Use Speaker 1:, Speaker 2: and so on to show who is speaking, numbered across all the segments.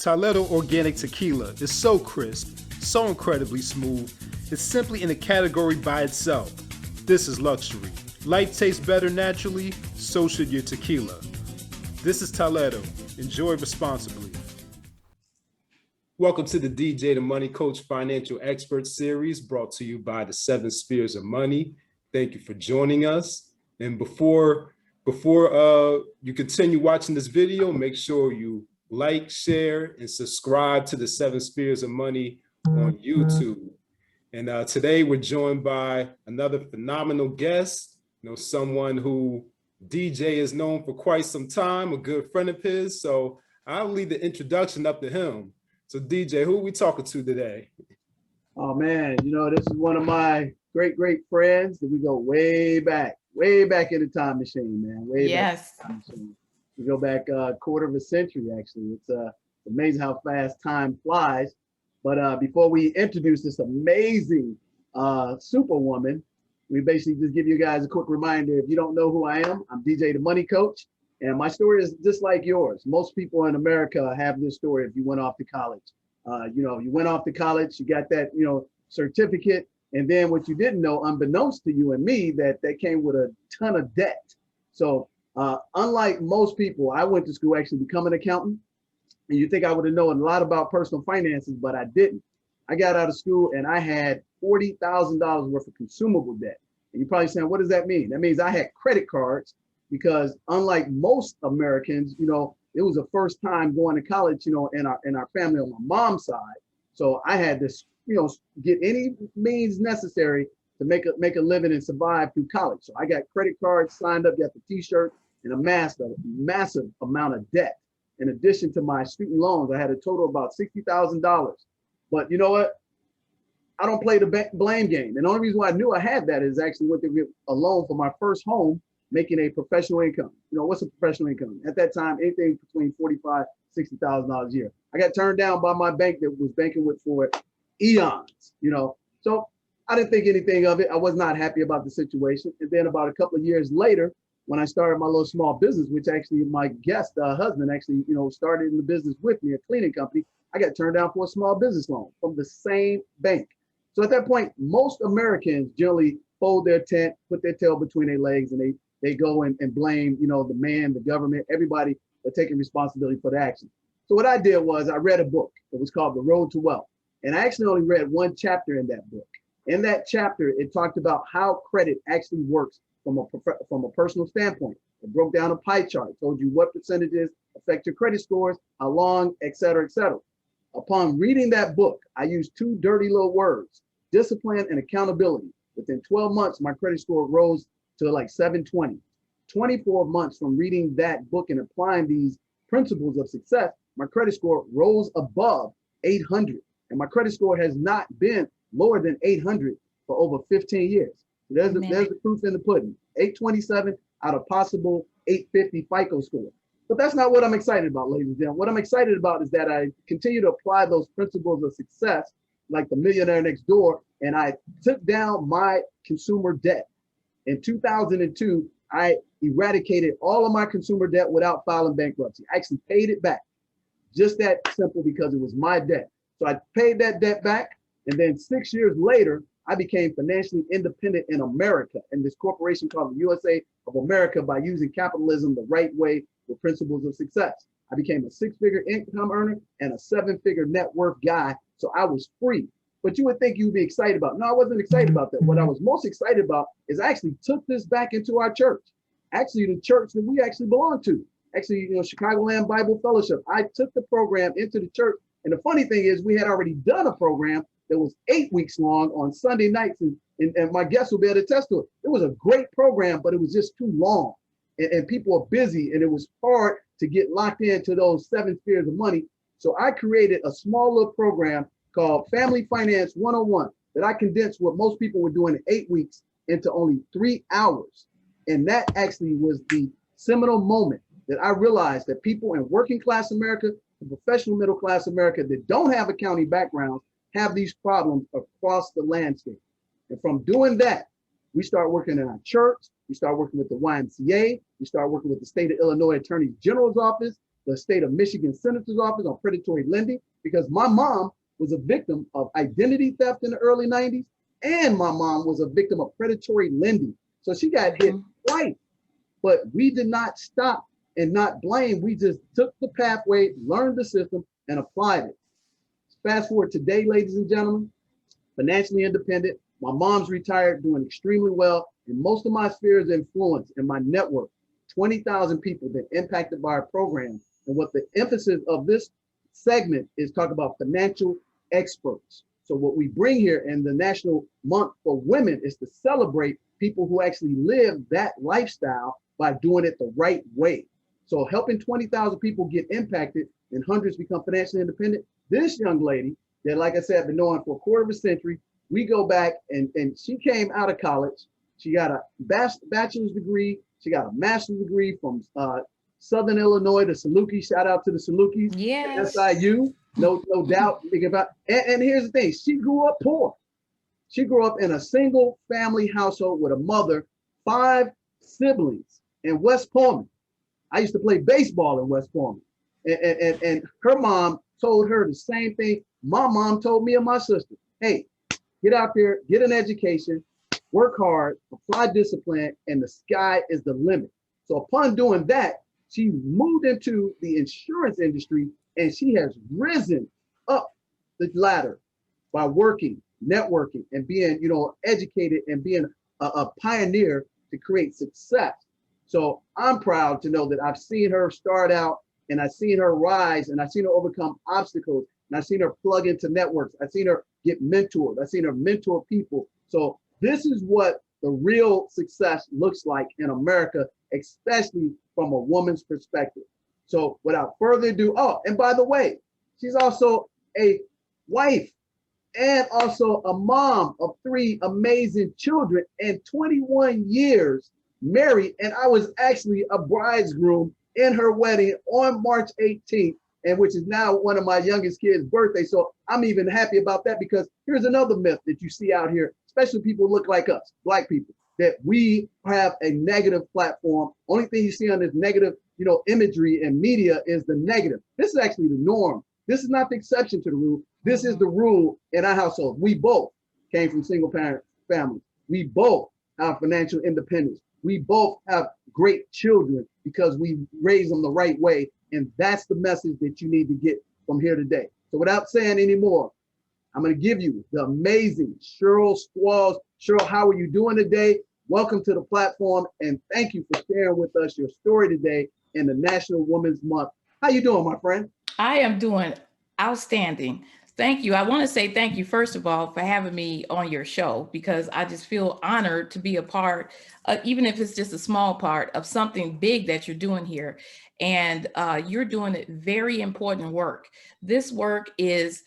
Speaker 1: Toledo Organic Tequila is so crisp, so incredibly smooth, it's simply in a category by itself. This is luxury. Life tastes better naturally, so should your tequila. This is Toledo. Enjoy responsibly. Welcome to the DJ the Money Coach Financial Expert Series, brought to you by the 7 Spheres of Money. Thank you for joining us. And before you continue watching this video, make sure you like, share, and subscribe to the 7 Spheres of Money on YouTube. And today we're joined by another phenomenal guest, someone who DJ is known for quite some time, a good friend of his. So I'll leave the introduction up to him. So DJ, who are we talking to today?
Speaker 2: Oh man, this is one of my great friends that we go way back in the time machine, man.
Speaker 3: Yes.
Speaker 2: Back in the time machine. We go back a quarter of a century, actually. It's amazing how fast time flies. But before we introduce this amazing superwoman, we basically just give you guys a quick reminder. If you don't know who I am, I'm DJ the Money Coach, and my story is just like yours. Most people in America have this story. If you went off to college, you went off to college, you got that certificate, and then what you didn't know, unbeknownst to you and me, that came with a ton of debt. So unlike most people, I went to school actually to become an accountant, and you think I would have known a lot about personal finances, but I didn't. I got out of school and I had $40,000 worth of consumable debt. And you're probably saying, what does that mean? That means I had credit cards because unlike most Americans, it was the first time going to college, in our family on my mom's side. So I had to, get any means necessary to make a living and survive through college. So I got credit cards, signed up, got the t-shirt, and amassed a massive amount of debt. In addition to my student loans, I had a total of about $60,000. But you know what? I don't play the blame game. And the only reason why I knew I had that is actually went to get a loan for my first home, making a professional income. What's a professional income? At that time, anything between $45,000, $60,000 a year. I got turned down by my bank that was banking with for eons, So I didn't think anything of it. I was not happy about the situation. And then about a couple of years later, when I started my little small business, which actually my guest husband actually, started in the business with me, a cleaning company, I got turned down for a small business loan from the same bank. So at that point, most Americans generally fold their tent, put their tail between their legs, and they go and blame, the man, the government, everybody for taking responsibility for the action. So what I did was I read a book. It was called The Road to Wealth. And I actually only read one chapter in that book. In that chapter, it talked about how credit actually works from a personal standpoint. It broke down a pie chart, told you what percentages affect your credit scores, how long, et cetera, et cetera. Upon reading that book, I used 2 dirty little words, discipline and accountability. Within 12 months, my credit score rose to like 720. 24 months from reading that book and applying these principles of success, my credit score rose above 800. And my credit score has not been lower than 800 for over 15 years. So there's the proof in the pudding. 827 out of possible 850 FICO score. But that's not what I'm excited about, ladies and gentlemen. What I'm excited about is that I continue to apply those principles of success, like the millionaire next door, and I took down my consumer debt. In 2002, I eradicated all of my consumer debt without filing bankruptcy. I actually paid it back. Just that simple, because it was my debt. So I paid that debt back, and then 6 years later, I became financially independent in America, in this corporation called the USA of America, by using capitalism the right way with principles of success. I became a 6-figure income earner and a 7-figure net worth guy, so I was free. But you would think you'd be excited about. No, I wasn't excited about that. What I was most excited about is I actually took this back into our church. Actually, the church that we actually belong to. Actually, Chicagoland Bible Fellowship. I took the program into the church. And the funny thing is, we had already done a program that was 8 weeks long on Sunday nights. And my guests will be able to attest to it. It was a great program, but it was just too long. And people are busy, and it was hard to get locked into those 7 spheres of money. So I created a small little program called Family Finance 101 that I condensed what most people were doing in 8 weeks into only 3 hours. And that actually was the seminal moment that I realized that people in working class America and professional middle class America that don't have accounting backgrounds have these problems across the landscape. And from doing that, we start working in our church, we start working with the YMCA, we start working with the state of Illinois Attorney General's office, the state of Michigan Senator's Office on predatory lending, because my mom was a victim of identity theft in the early 90s, and my mom was a victim of predatory lending. So she got hit twice, but we did not stop and not blame. We just took the pathway, learned the system, and applied it. Fast forward today, ladies and gentlemen, financially independent. My mom's retired, doing extremely well. And most of my spheres of influence in my network, 20,000 people been impacted by our program. And what the emphasis of this segment is talk about financial experts. So what we bring here in the National Month for Women is to celebrate people who actually live that lifestyle by doing it the right way. So helping 20,000 people get impacted and hundreds become financially independent. This young lady that, like I said, I've been knowing for a quarter of a century, we go back and she came out of college. She got a bachelor's degree. She got a master's degree from Southern Illinois, the Salukis. Shout out to the Salukis.
Speaker 3: Yes.
Speaker 2: SIU, no doubt. And here's the thing, she grew up poor. She grew up in a single family household with a mother, 5 siblings in West Palm. I used to play baseball in West Palm. And her mom told her the same thing my mom told me and my sister. Hey, get out there, get an education, work hard, apply discipline, and the sky is the limit. So upon doing that, she moved into the insurance industry, and she has risen up the ladder by working, networking, and being, educated and being a pioneer to create success. So I'm proud to know that I've seen her start out, and I've seen her rise, and I've seen her overcome obstacles, and I've seen her plug into networks. I've seen her get mentored. I've seen her mentor people. So this is what the real success looks like in America, especially from a woman's perspective. So without further ado, oh, and by the way, she's also a wife and also a mom of 3 amazing children and 21 years married. And I was actually a bridegroom in her wedding on March 18th, and which is now one of my youngest kids' birthday. So I'm even happy about that, because here's another myth that you see out here, especially people who look like us, Black people, that we have a negative platform. Only thing you see on this negative, imagery and media is the negative. This is actually the norm. This is not the exception to the rule. This is the rule in our household. We both came from single parent families. We both have financial independence. We both have great children because we raise them the right way. And that's the message that you need to get from here today. So without saying any more, I'm going to give you the amazing Cheryl Squalls. Cheryl, how are you doing today? Welcome to the platform, and thank you for sharing with us your story today in the National Women's Month. How you doing, my friend?
Speaker 3: I am doing outstanding. Thank you. I want to say thank you, first of all, for having me on your show, because I just feel honored to be a part, even if it's just a small part of something big that you're doing here. And you're doing very important work. This work is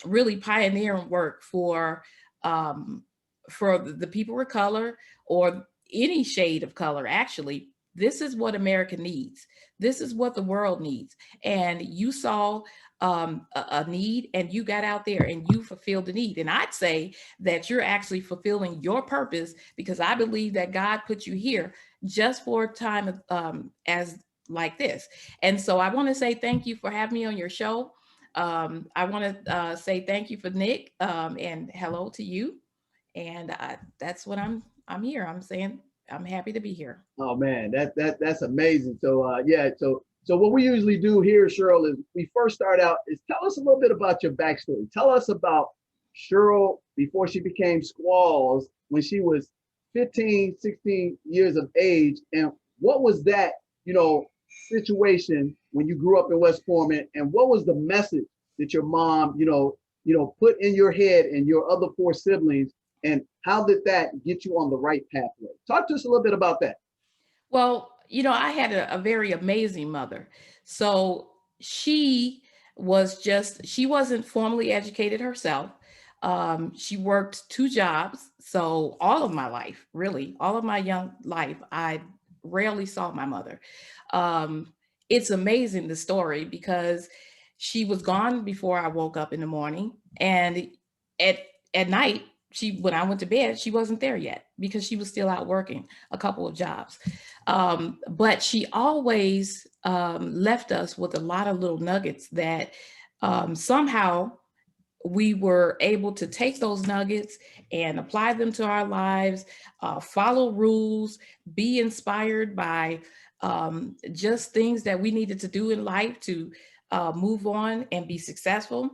Speaker 3: really pioneering work for the people of color, or any shade of color. Actually, this is what America needs. This is what the world needs. And you saw a need, and you got out there and you fulfilled the need. And I'd say that you're actually fulfilling your purpose, because I believe that God put you here just for a time as like this. And so I want to say thank you for having me on your show. I want to say thank you for Nick, and hello to you. And that's what I'm here. I'm saying I'm happy to be here.
Speaker 2: Oh man, that's amazing. So yeah, so what we usually do here, Cheryl, is we first start out is tell us a little bit about your backstory. Tell us about Cheryl before she became Squalls, when she was 15, 16 years of age, and what was that, situation when you grew up in West Palm, and what was the message that your mom, put in your head and your other 4 siblings, and how did that get you on the right pathway? Talk to us a little bit about that.
Speaker 3: Well, I had a very amazing mother. So she wasn't formally educated herself. She worked 2 jobs. So all of my life, really, all of my young life, I rarely saw my mother. It's amazing, the story, because she was gone before I woke up in the morning, and at night when I went to bed, she wasn't there yet because she was still out working a couple of jobs. But she always left us with a lot of little nuggets that somehow we were able to take those nuggets and apply them to our lives, follow rules, be inspired by just things that we needed to do in life to move on and be successful.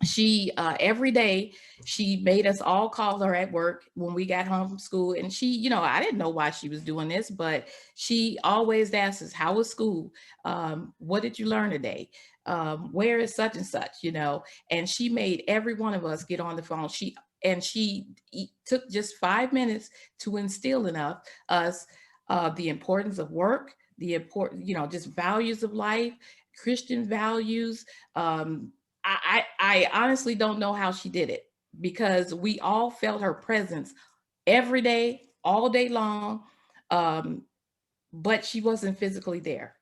Speaker 3: She every day she made us all call her at work when we got home from school, and she, you know, I didn't know why she was doing this, but she always asked us, how was school? What did you learn today? Where is such and such, you know? And she made every one of us get on the phone. She took just 5 minutes to instill in us the importance of work, the important, you know, just values of life, Christian values. I honestly don't know how she did it, because we all felt her presence every day, all day long, but she wasn't physically there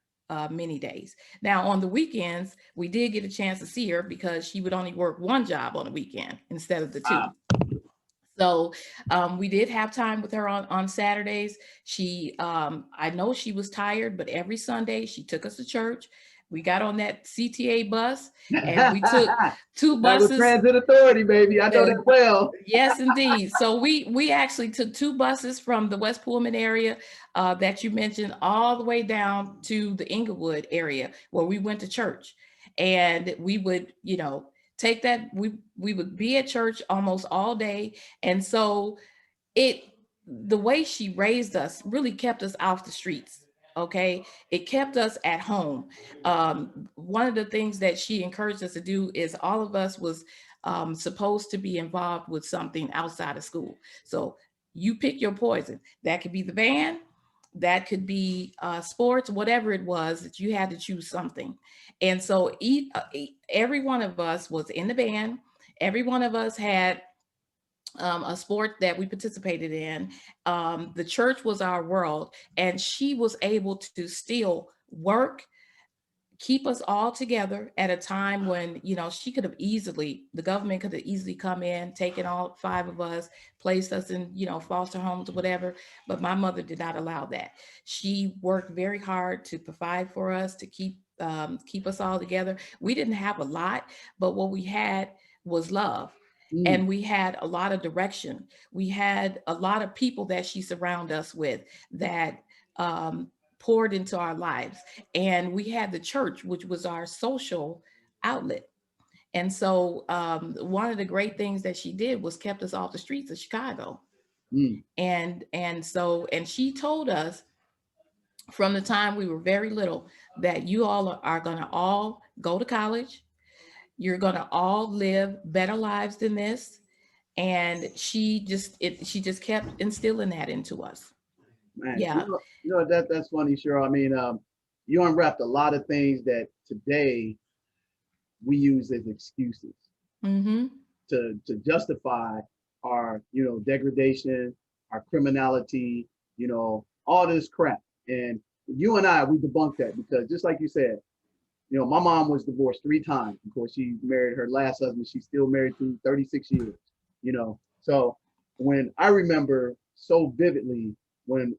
Speaker 3: many days. Now, on the weekends, we did get a chance to see her because she would only work one job on the weekend instead of the two. So we did have time with her on Saturdays. She, I know she was tired, but every Sunday she took us to church. We got on that CTA bus and we took 2 buses.
Speaker 2: That was Transit Authority, baby. I know that well.
Speaker 3: Yes, indeed. So we actually took 2 buses from the West Pullman area that you mentioned all the way down to the Inglewood area where we went to church. And we would, you know, take that, we would be at church almost all day. And so the way she raised us really kept us off the streets. Okay, it kept us at home. One of the things that she encouraged us to do is all of us was supposed to be involved with something outside of school. So you pick your poison. That could be the band, that could be sports, whatever it was, that you had to choose something. And so every one of us was in the band. Every one of us had a sport that we participated in. The church was our world, and she was able to still work, keep us all together at a time when, you know, she could have easily, the government could have easily come in, taken all 5 of us, placed us in, you know, foster homes or whatever. But my mother did not allow that. She worked very hard to provide for us, to keep us all together. We didn't have a lot, but what we had was love. And we had a lot of direction. We had a lot of people that she surrounded us with that poured into our lives. And we had the church, which was our social outlet. And so one of the great things that she did was kept us off the streets of Chicago. And she told us from the time we were very little that you all are going to all go to college. You're going to all live better lives than this. And she just kept instilling that into us.
Speaker 2: Man,
Speaker 3: Yeah.
Speaker 2: you know that's funny, Cheryl. I mean, you unwrapped a lot of things that today we use as excuses to justify our, you know, degradation, our criminality, you know, all this crap. And you and I, we debunked that, because just like you said, you know, my mom was divorced 3 times. Of course, she married her last husband. She's still married to 36 years, you know. So when I remember so vividly when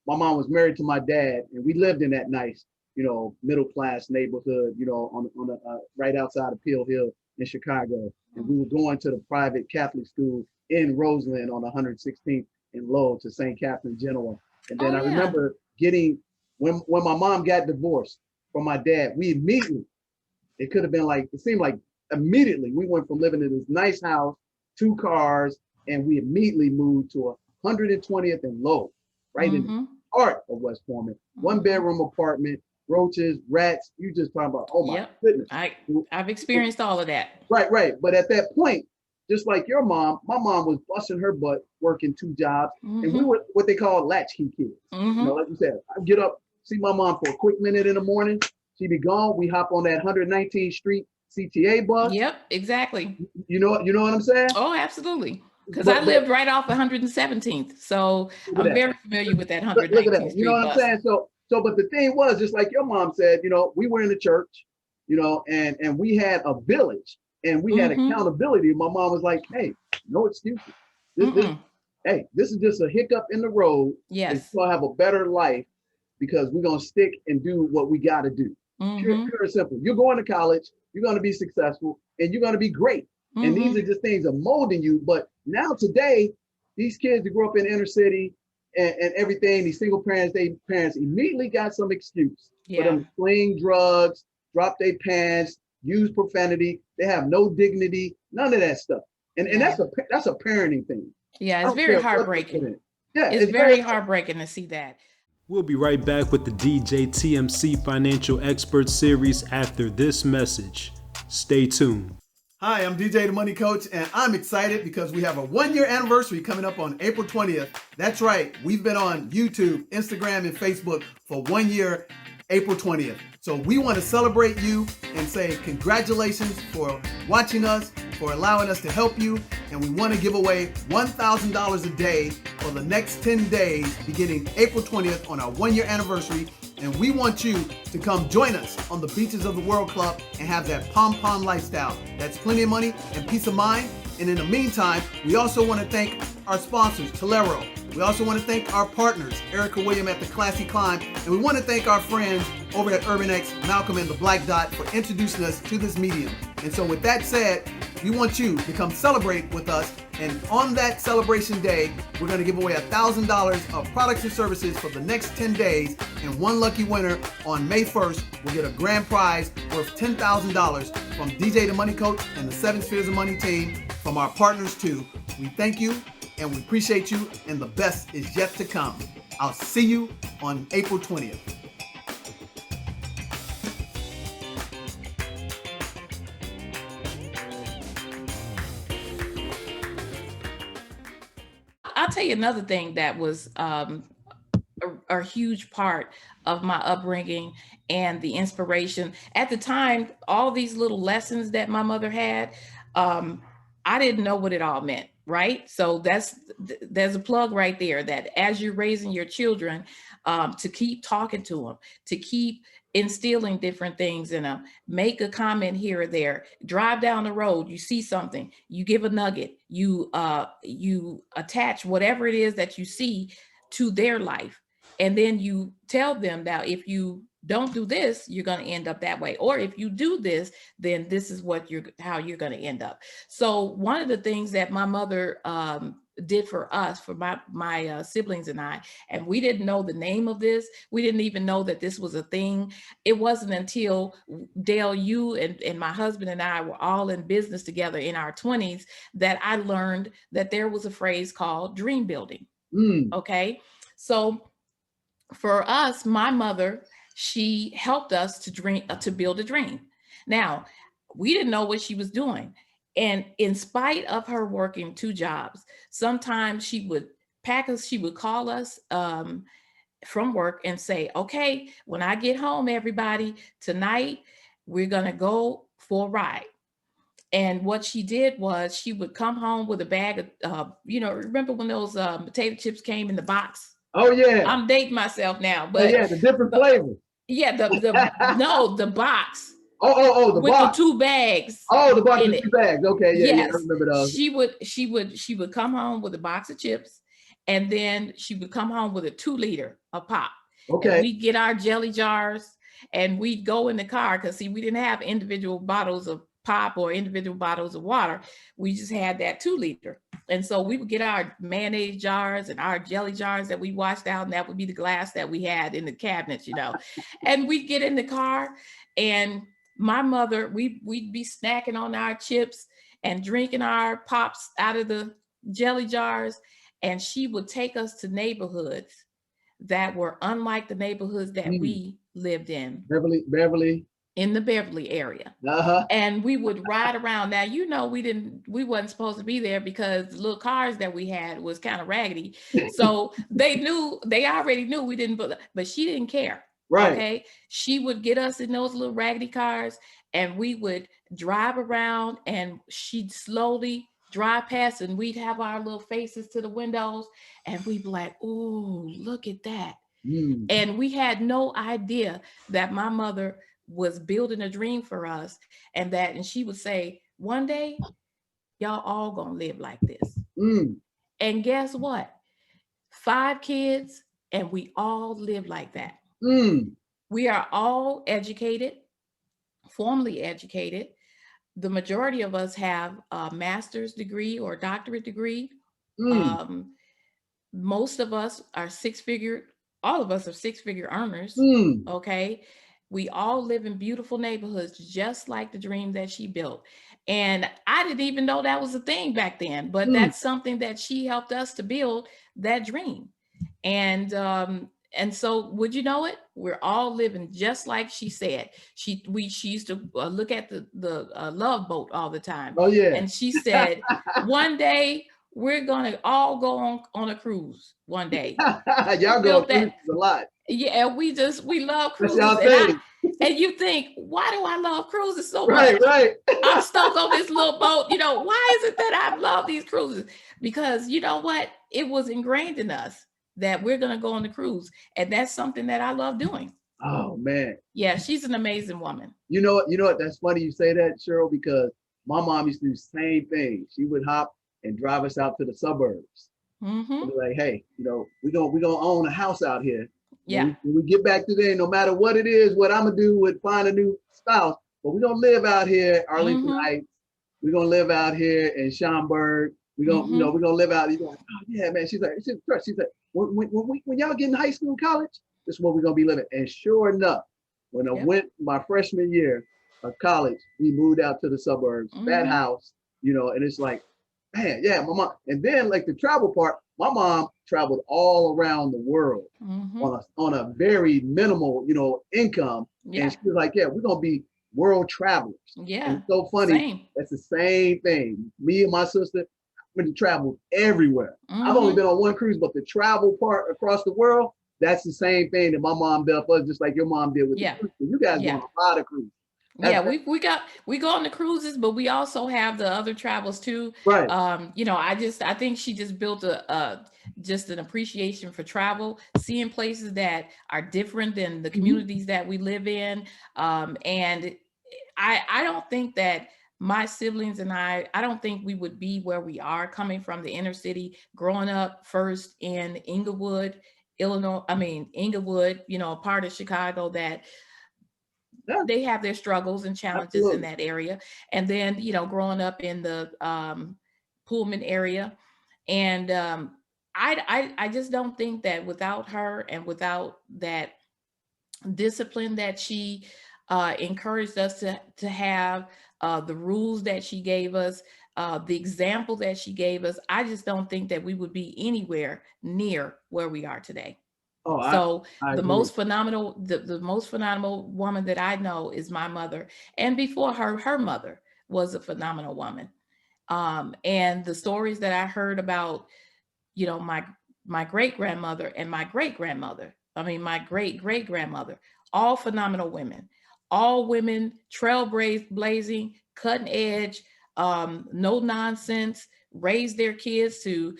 Speaker 2: my mom was married to my dad, and we lived in that nice, you know, middle class neighborhood, you know, on right outside of Peel Hill in Chicago. And we were going to the private Catholic school in Roseland on 116th and Lowell to St. Catherine, Genoa. And then I remember getting, when my mom got divorced from my dad, we immediately, it could have been like, it seemed like immediately we went from living in this nice house, 2 cars, and we immediately moved to 120th and Lowell, right in the heart of West Pullman. 1-bedroom apartment, roaches, rats. You just talking about, oh my goodness.
Speaker 3: I've experienced all of that.
Speaker 2: Right. But at that point, just like your mom, my mom was busting her butt working 2 jobs, and we were what they call latchkey kids. You know, like you said, I get up, see my mom for a quick minute in the morning. She'd be gone. We hop on that 119th Street CTA bus.
Speaker 3: Yep, exactly.
Speaker 2: You know what I'm saying?
Speaker 3: Oh, absolutely. Because I lived right off 117th, so I'm very familiar with that 119th
Speaker 2: Look at that.
Speaker 3: Street
Speaker 2: You know what
Speaker 3: bus.
Speaker 2: I'm saying? So, but the thing was, just like your mom said, you know, we were in the church, you know, and we had a village, and we had accountability. My mom was like, hey, No excuses. Hey, this is just a hiccup in the road.
Speaker 3: Yes.
Speaker 2: You're gonna have a better life because we're gonna stick and do what we gotta do. Pure and simple. You're going to college, you're gonna be successful, and you're gonna be great. And these are just things that are molding you. But now today, these kids that grew up in the inner city and everything, these single parents, they parents immediately got some excuse for them to sling drugs, drop their pants, use profanity. They have no dignity, none of that stuff. And that's a parenting thing.
Speaker 3: Yeah, it's very heartbreaking.
Speaker 2: Yeah,
Speaker 3: it's very heartbreaking to see that.
Speaker 1: We'll be right back with the DJTMC Financial Expert Series after this message. Stay tuned.
Speaker 2: Hi, I'm DJ the Money Coach, and I'm excited because we have a 1-year anniversary coming up on April 20th. That's right, we've been on YouTube, Instagram, and Facebook for 1 year, April 20th. So we want to celebrate you and say congratulations for watching us, for allowing us to help you, and we want to give away $1,000 a day for the next 10 days beginning April 20th on our 1-year anniversary. And we want you to come join us on the beaches of the World Club and have that pom-pom lifestyle. That's plenty of money and peace of mind. And in the meantime, we also want to thank our sponsors, Tolero. We also want to thank our partners, Erica William at the Classy Climb. And we want to thank our friends over at UrbanX, Malcolm and the Black Dot, for introducing us to this medium. And so with that said, we want you to come celebrate with us. And on that celebration day, we're going to give away $1,000 of products and services for the next 10 days. And one lucky winner on May 1st will get a grand prize worth $10,000 from DJ the Money Coach and the 7 Spheres of Money team, from our partners too. We thank you and we appreciate you, and the best is yet to come. I'll see you on April 20th.
Speaker 3: I'll tell you another thing that was a huge part of my upbringing and the inspiration. At the time, all these little lessons that my mother had, I didn't know what it all meant, right? So there's a plug right there, that as you're raising your children, to keep talking to them, to keep instilling different things in them, make a comment here or there, drive down the road, you see something, you give a nugget, you attach whatever it is that you see to their life. And then you tell them, now, if you don't do this, you're going to end up that way. Or if you do this, then this is how you're going to end up. So one of the things that my mother did for us, for my siblings and I, and we didn't know the name of this. We didn't even know that this was a thing. It wasn't until Dale, you and my husband and I were all in business together in our 20s that I learned that there was a phrase called dream building. Okay. So for us, my mother, she helped us to build a dream. Now, we didn't know what she was doing. And in spite of her working 2 jobs, sometimes she would call us from work and say, okay, when I get home, everybody, tonight, we're going to go for a ride. And what she did was she would come home with a bag of, remember when those potato chips came in the box?
Speaker 2: Oh, yeah.
Speaker 3: I'm dating myself now, but
Speaker 2: yeah, the different flavors.
Speaker 3: Yeah, the box.
Speaker 2: The
Speaker 3: with
Speaker 2: box.
Speaker 3: The 2 bags.
Speaker 2: Oh, the box with 2 bags. Okay, yeah,
Speaker 3: yes.
Speaker 2: yeah, I remember those.
Speaker 3: She would come home with a box of chips, and then she would come home with a 2-liter of pop.
Speaker 2: Okay.
Speaker 3: And we'd get our jelly jars, and we'd go in the car, because we didn't have individual bottles of pop or individual bottles of water. We just had that 2-liter. And so we would get our mayonnaise jars and our jelly jars that we washed out, and that would be the glass that we had in the cabinets, and we'd get in the car, and my mother, we'd be snacking on our chips and drinking our pops out of the jelly jars. And she would take us to neighborhoods that were unlike the neighborhoods that we lived in.
Speaker 2: Beverly.
Speaker 3: In the Beverly area. And we would ride around. Now, we wasn't supposed to be there because the little cars that we had was kind of raggedy. So they already knew we didn't, but she didn't care.
Speaker 2: Right.
Speaker 3: Okay. She would get us in those little raggedy cars, and we would drive around, and she'd slowly drive past, and we'd have our little faces to the windows, and we'd be like, "Ooh, look at that." And we had no idea that my mother was building a dream for us, and she would say, one day y'all all gonna live like this.
Speaker 2: Mm.
Speaker 3: And guess what? 5 kids, and we all live like that.
Speaker 2: Mm.
Speaker 3: We are all educated, formally educated. The majority of us have a master's degree or doctorate degree.
Speaker 2: Mm.
Speaker 3: Most of us are all of us are 6-figure earners.
Speaker 2: Mm.
Speaker 3: Okay. We all live in beautiful neighborhoods, just like the dream that she built. And I didn't even know that was a thing back then, but
Speaker 2: Mm.
Speaker 3: that's something that she helped us to build, that dream. And so, would you know it? We're all living just like she said. She used to look at the Love Boat all the time,
Speaker 2: Oh yeah.
Speaker 3: and she said, one day we're gonna all go on a cruise. One day,
Speaker 2: Y'all go
Speaker 3: built
Speaker 2: through
Speaker 3: that.
Speaker 2: a lot.
Speaker 3: Yeah, we love
Speaker 2: That's
Speaker 3: cruises,
Speaker 2: y'all
Speaker 3: and
Speaker 2: thing.
Speaker 3: and you think, why do I love cruises so
Speaker 2: Right,
Speaker 3: much?
Speaker 2: right.
Speaker 3: I'm stuck on this little boat. Why is it that I love these cruises? Because you know what? It was ingrained in us that we're going to go on the cruise. And that's something that I love doing.
Speaker 2: Oh man.
Speaker 3: Yeah, she's an amazing woman.
Speaker 2: You know what? That's funny you say that, Cheryl, because my mom used to do the same thing. She would hop and drive us out to the suburbs.
Speaker 3: Mm-hmm.
Speaker 2: Be like, hey, we gonna own a house out here.
Speaker 3: Yeah.
Speaker 2: When we get back to there, no matter what it is, what I'm gonna do would find a new spouse. But we're gonna live out here, Arlington
Speaker 3: Mm-hmm.
Speaker 2: Heights. We're gonna live out here in Schaumburg. We're gonna,
Speaker 3: Mm-hmm.
Speaker 2: we're gonna live out. You're like, oh yeah, man. She's like, when y'all get in high school, college, this is where we're gonna be living. And sure enough, when I went my freshman year of college, we moved out to the suburbs, that
Speaker 3: Mm-hmm.
Speaker 2: house, and it's like, man, yeah, my mom. And then like the travel part, my mom traveled all around the world
Speaker 3: Mm-hmm.
Speaker 2: on a very minimal, income.
Speaker 3: Yeah.
Speaker 2: And she was like, yeah, we're gonna be world travelers.
Speaker 3: Yeah.
Speaker 2: And it's so funny.
Speaker 3: Same.
Speaker 2: That's the same thing. Me and my sister, we traveled everywhere.
Speaker 3: Mm-hmm.
Speaker 2: I've only been on one cruise, but the travel part across the world, that's the same thing that my mom did for us, just like your mom did with the cruise. You guys go on a lot of cruises.
Speaker 3: We go on the cruises, but we also have the other travels too.
Speaker 2: Right.
Speaker 3: I think she just built just an appreciation for travel, seeing places that are different than the communities that we live in. And I don't think that my siblings and I don't think we would be where we are coming from the inner city, growing up first in Inglewood, Illinois. Inglewood, a part of Chicago that they have their struggles and challenges in that area. And then, growing up in the Pullman area. And I just don't think that without her and without that discipline that she encouraged us to have, the rules that she gave us, the example that she gave us, I just don't think that we would be anywhere near where we are today. So the most phenomenal woman that I know is my mother. And before her mother was a phenomenal woman. And the stories that I heard about, my great-grandmother and my great-grandmother, my great-great-grandmother, all phenomenal women, all women, trailblazing, cutting edge, no nonsense, raised their kids to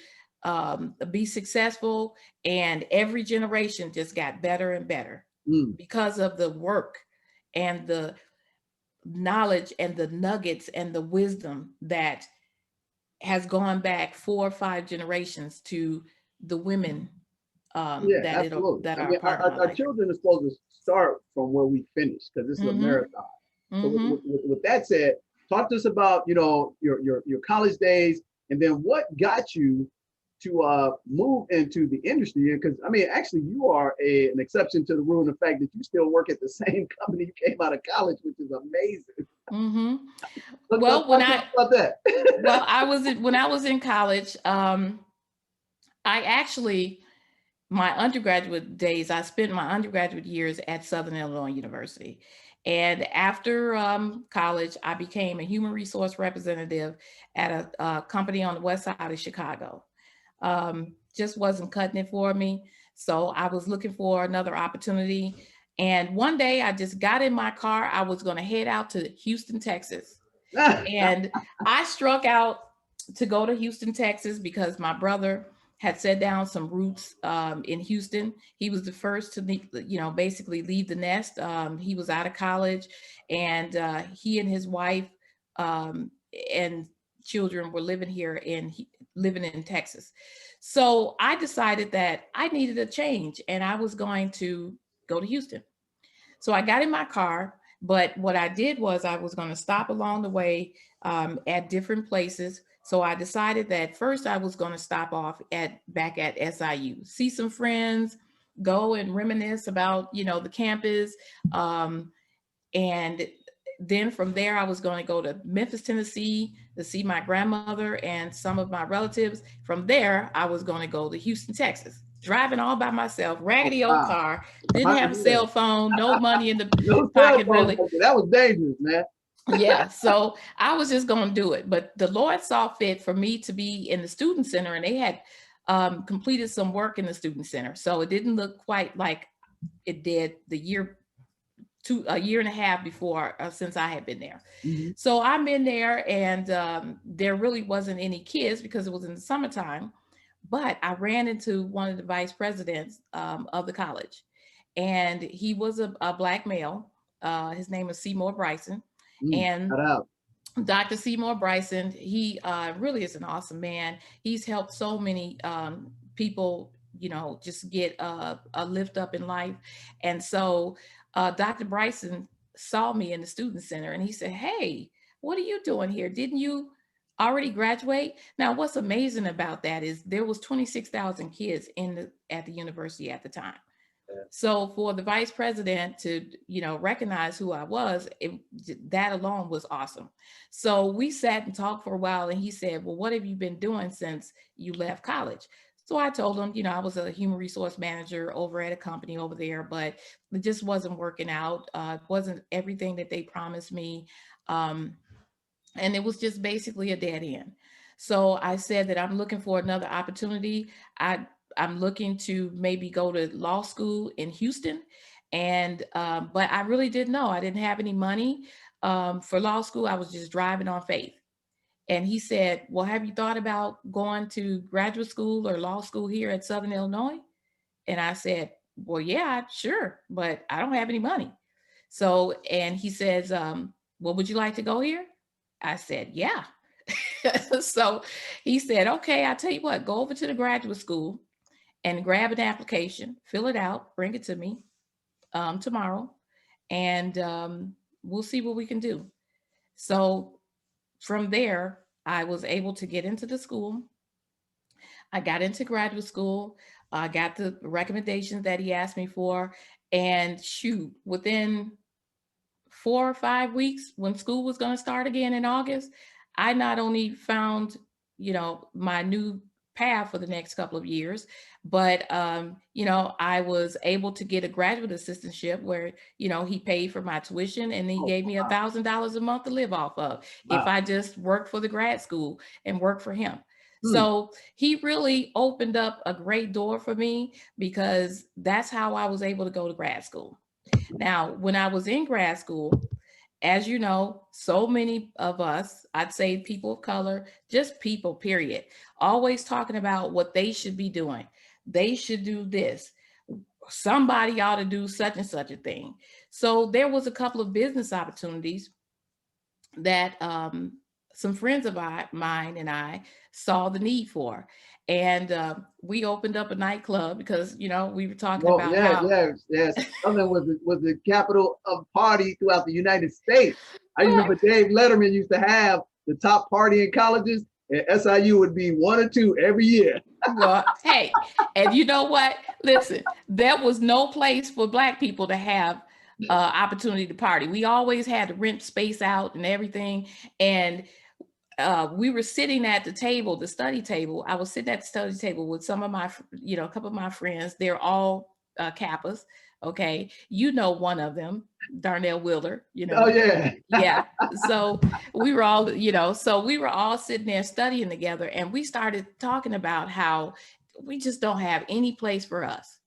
Speaker 3: be successful, and every generation just got better and better because of the work and the knowledge and the nuggets and the wisdom that has gone back 4 or 5 generations to the women that are part of my
Speaker 2: our
Speaker 3: life.
Speaker 2: children are supposed to start from where we finish, because this is a marathon. So with that said, talk to us about your college days, and then what got you to move into the industry. Because actually you are an exception to the rule in the fact that you still work at the same company you came out of college, which is amazing.
Speaker 3: Well, when I
Speaker 2: about that.
Speaker 3: well, when I was in college, I actually, my undergraduate days, I spent my undergraduate years at Southern Illinois University. And after college, I became a human resource representative at a company on the west side of Chicago. Just wasn't cutting it for me. So I was looking for another opportunity. And one day I just got in my car. I was going to head out to Houston, Texas. And I struck out to go to Houston, Texas, because my brother had set down some roots in Houston. He was the first to, basically leave the nest. He was out of college, and he and his wife and children were living living in Texas. So I decided that I needed a change and I was going to go to Houston. So I got in my car, but what I did was I was going to stop along the way at different places. So I decided that first I was going to stop off back at SIU, see some friends, go and reminisce about, the campus. And then from there, I was going to go to Memphis, Tennessee to see my grandmother and some of my relatives. From there, I was going to go to Houston, Texas, driving all by myself, raggedy old car, didn't have a cell phone, no money in the pocket, really.
Speaker 2: That was dangerous, man.
Speaker 3: Yeah, so I was just going to do it. But the Lord saw fit for me to be in the student center, and they had completed some work in the student center. So it didn't look quite like it did a year and a half before since I had been there.
Speaker 2: Mm-hmm.
Speaker 3: So I'm in there, and there really wasn't any kids because it was in the summertime. But I ran into one of the vice presidents of the college, and he was a Black male. His name is Seymour Bryson. And Dr. Seymour Bryson, he really is an awesome man. He's helped so many people, just get a lift up in life. And so Dr. Bryson saw me in the student center and he said, "Hey, what are you doing here? Didn't you already graduate?" Now, what's amazing about that is there was 26,000 kids at the university at the time. Yeah. So for the vice president to, recognize who I was, that alone was awesome. So we sat and talked for a while and he said, "Well, what have you been doing since you left college?" So I told him, I was a human resource manager over at a company over there, but it just wasn't working out. It wasn't everything that they promised me. And it was just basically a dead end. So I said that I'm looking for another opportunity. I'm looking to maybe go to law school in Houston. And, but I really didn't know. I didn't have any money for law school. I was just driving on faith. And he said, "Well, have you thought about going to graduate school or law school here at Southern Illinois?" And I said, "Well, yeah, sure, but I don't have any money." So, and he says, "Well, would you like to go here?" I said, "Yeah." So he said, "Okay, I'll tell you what, go over to the graduate school and grab an application, fill it out, bring it to me tomorrow, and we'll see what we can do." So from there, I was able to get into the school. I got into graduate school. I got the recommendations that he asked me for. And shoot, within 4 or 5 weeks, when school was going to start again in August, I not only found, my new path for the next couple of years, but, I was able to get a graduate assistantship where, he paid for my tuition and he gave me $1,000 a month to live off of if I just worked for the grad school and worked for him. So he really opened up a great door for me because that's how I was able to go to grad school. Now, when I was in grad school, as you know, so many of us, I'd say people of color, just people, period, always talking about what they should be doing. They should do this. Somebody ought to do such and such a thing. So there was a couple of business opportunities that some friends of mine and I saw the need for. And we opened up a nightclub because, we were talking about how.
Speaker 2: Yes. Southern was the capital of party throughout the United States. I remember Dave Letterman used to have the top party in colleges, and SIU would be 1 or 2 every year.
Speaker 3: Well, hey, and you know what? Listen, there was no place for Black people to have opportunity to party. We always had to rent space out and everything. And we were sitting at the table, the study table. I was sitting at the study table with some of my, a couple of my friends. They're all Kappas. Okay. One of them, Darnell Wheeler,
Speaker 2: Oh, yeah.
Speaker 3: Yeah. So we were all, so we were all sitting there studying together and we started talking about how we just don't have any place for us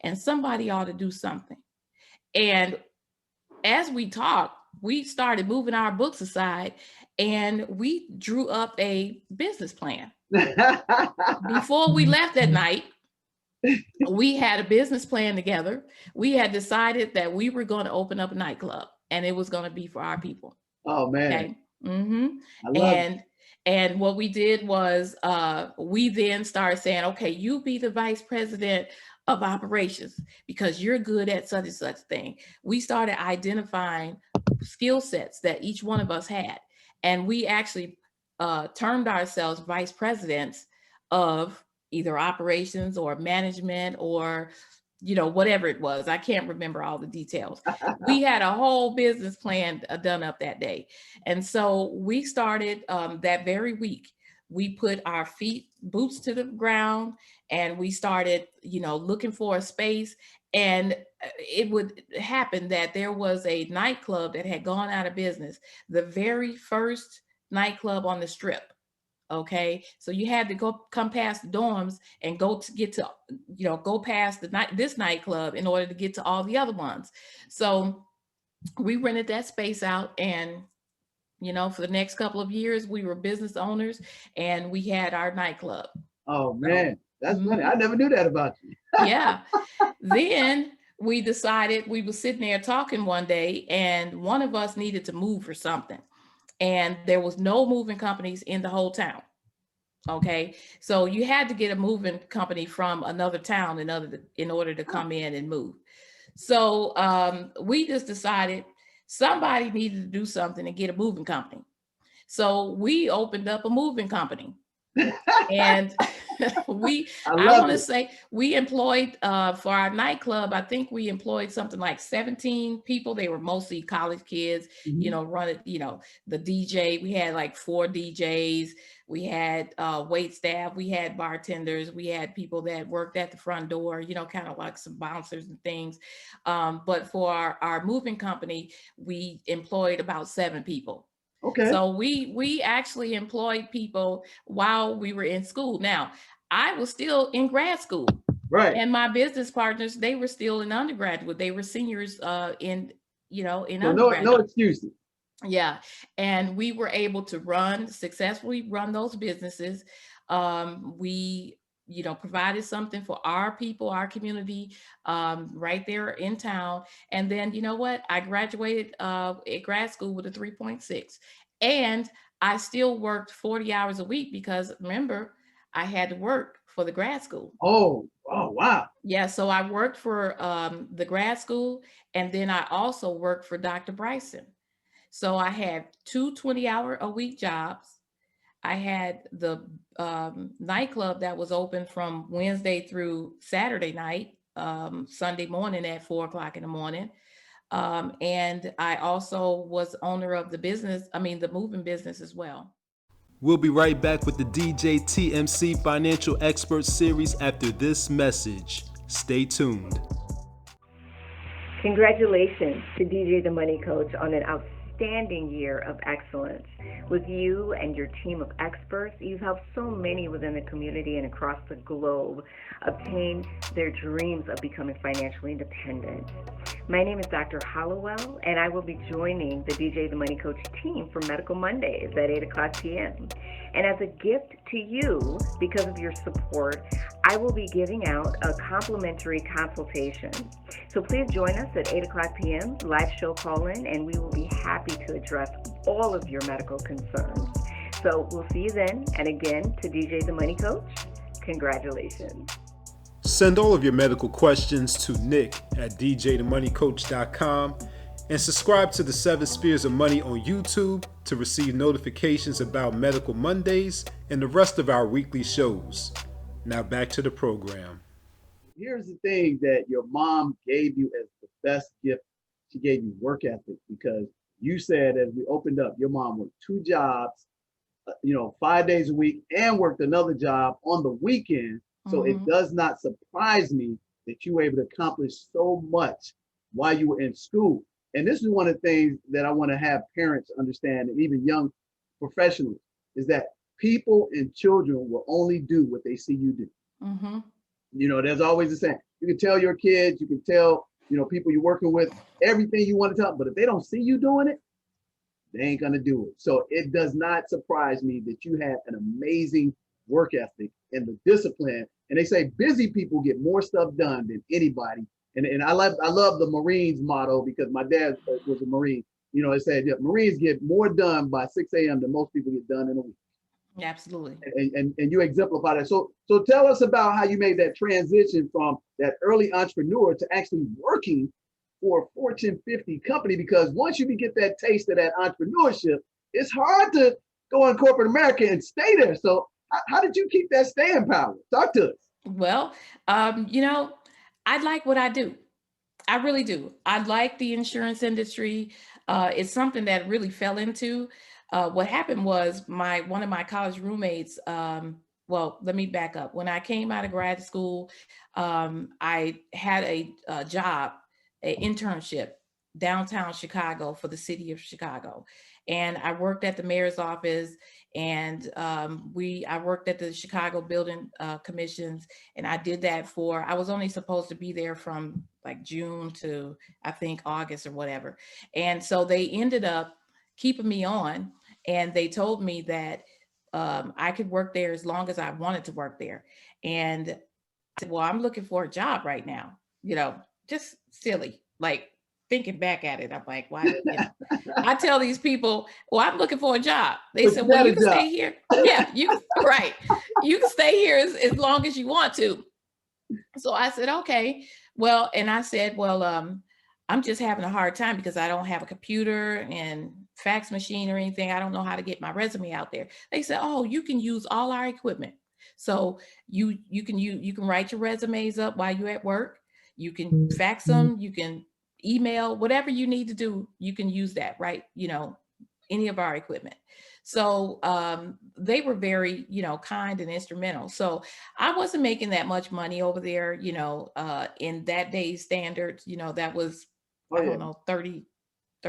Speaker 3: and somebody ought to do something. And as we talked, we started moving our books aside and we drew up a business plan. Before we left that night, we had a business plan together. We had decided that we were going to open up a nightclub and it was going to be for our people.
Speaker 2: Oh, man.
Speaker 3: Okay. Mm-hmm. And what we did was we then started saying, okay, you be the vice president of operations because you're good at such and such thing. We started identifying skill sets that each one of us had. And we actually termed ourselves vice presidents of either operations or management or, you know, whatever it was. I can't remember all the details. We had a whole business plan done up that day. And so we started that very week. We put our boots to the ground, and we started, you know, looking for a space. And it would happen that there was a nightclub that had gone out of business, the very first nightclub on the strip. Okay, so you had to come past the dorms and get to, you know, go past this nightclub in order to get to all the other ones. So we rented that space out, and you know, for the next couple of years, we were business owners, and we had our nightclub.
Speaker 2: Oh man, that's funny. I never knew that about you.
Speaker 3: Yeah. Then we decided, we were sitting there talking one day, and one of us needed to move or something. And there was no moving companies in the whole town. Okay, so you had to get a moving company from another town in order to come in and move. So we just decided somebody needed to do something and get a moving company. So we opened up a moving company. And I want to say we employed for our nightclub, I think we employed something like 17 people. They were mostly college kids, you know, the DJ. We had like 4 DJs. We had wait staff. We had bartenders. We had people that worked at the front door, you know, kind of like some bouncers and things. But for our moving company, we employed about 7 people.
Speaker 2: Okay.
Speaker 3: So we actually employed people while we were in school. Now, I was still in grad school.
Speaker 2: Right.
Speaker 3: And my business partners, they were still in undergraduate. They were seniors in undergrad.
Speaker 2: No excuses.
Speaker 3: Yeah. And we were able to successfully run those businesses. We, you know, provided something for our people, our community, right there in town. And then, you know what? I graduated at grad school with a 3.6. And I still worked 40 hours a week because remember, I had to work for the grad school.
Speaker 2: Oh, wow.
Speaker 3: Yeah. So I worked for the grad school, and then I also worked for Dr. Bryson. So I had 2 20-hour-a-week jobs. I had the nightclub that was open from Wednesday through Saturday night, Sunday morning at 4 o'clock in the morning. And I also was owner of the moving business as well.
Speaker 1: We'll be right back with the DJTMC Financial Expert Series after this message. Stay tuned.
Speaker 4: Congratulations to DJ the Money Coach on an outstanding year of excellence. With you and your team of experts, you've helped so many within the community and across the globe obtain their dreams of becoming financially independent. My name is Dr. Hollowell, and I will be joining the DJ the Money Coach team for Medical Mondays at 8 o'clock p.m. And as a gift to you, because of your support, I will be giving out a complimentary consultation. So please join us at 8 o'clock p.m., live show call-in, and we will be happy to address all of your medical concerns. So we'll see you then. And again, to DJ the Money Coach, congratulations.
Speaker 1: Send all of your medical questions to Nick at djthemoneycoach.com and subscribe to the 7 Spheres of Money on YouTube to receive notifications about Medical Mondays and the rest of our weekly shows. Now back to the program.
Speaker 2: Here's the thing that your mom gave you as the best gift. She gave you work ethic, because you said as we opened up, your mom worked 2 jobs, 5 days a week, and worked another job on the weekend. So it does not surprise me that you were able to accomplish so much while you were in school. And this is one of the things that I want to have parents understand, and even young professionals, is that people and children will only do what they see you do. There's always the saying. You can tell your kids, you can tell, people you're working with, everything you want to tell them, but if they don't see you doing it, they ain't going to do it. So it does not surprise me that you had an amazing work ethic and the discipline. And they say busy people get more stuff done than anybody. And I love the Marines motto, because my dad was a Marine. It said, yeah, Marines get more done by 6 a.m. than most people get done in a week.
Speaker 3: Absolutely.
Speaker 2: And you exemplify that. So tell us about how you made that transition from that early entrepreneur to actually working for a Fortune 50 company, because once you get that taste of that entrepreneurship, it's hard to go in corporate America and stay there. So how did you keep that staying power? Talk to us.
Speaker 3: Well, you know, I like what I do. I really do. I like the insurance industry. It's something that really fell into. What happened was one of my college roommates, well, let me back up. When I came out of grad school, I had a job, an internship downtown Chicago for the city of Chicago. And I worked at the mayor's office, and I worked at the Chicago Building Commissions, and I did that I was only supposed to be there from like June to I think August or whatever. And so they ended up keeping me on, and they told me that I could work there as long as I wanted to work there. And I said, well, I'm looking for a job right now, just silly, like thinking back at it. I'm like, why, I tell these people, well, I'm looking for a job. They said, well, you can stay here. Yeah, right. You can stay here as long as you want to. So I said, okay. Well, and I said, well, I'm just having a hard time because I don't have a computer and fax machine or anything. I don't know how to get my resume out there. They said, oh, you can use all our equipment. So you can write your resumes up while you're at work. You can fax them, you can email, whatever you need to do, you can use that, right? Any of our equipment. So they were very, kind and instrumental. So I wasn't making that much money over there, in that day's standards, that was, I don't know, 30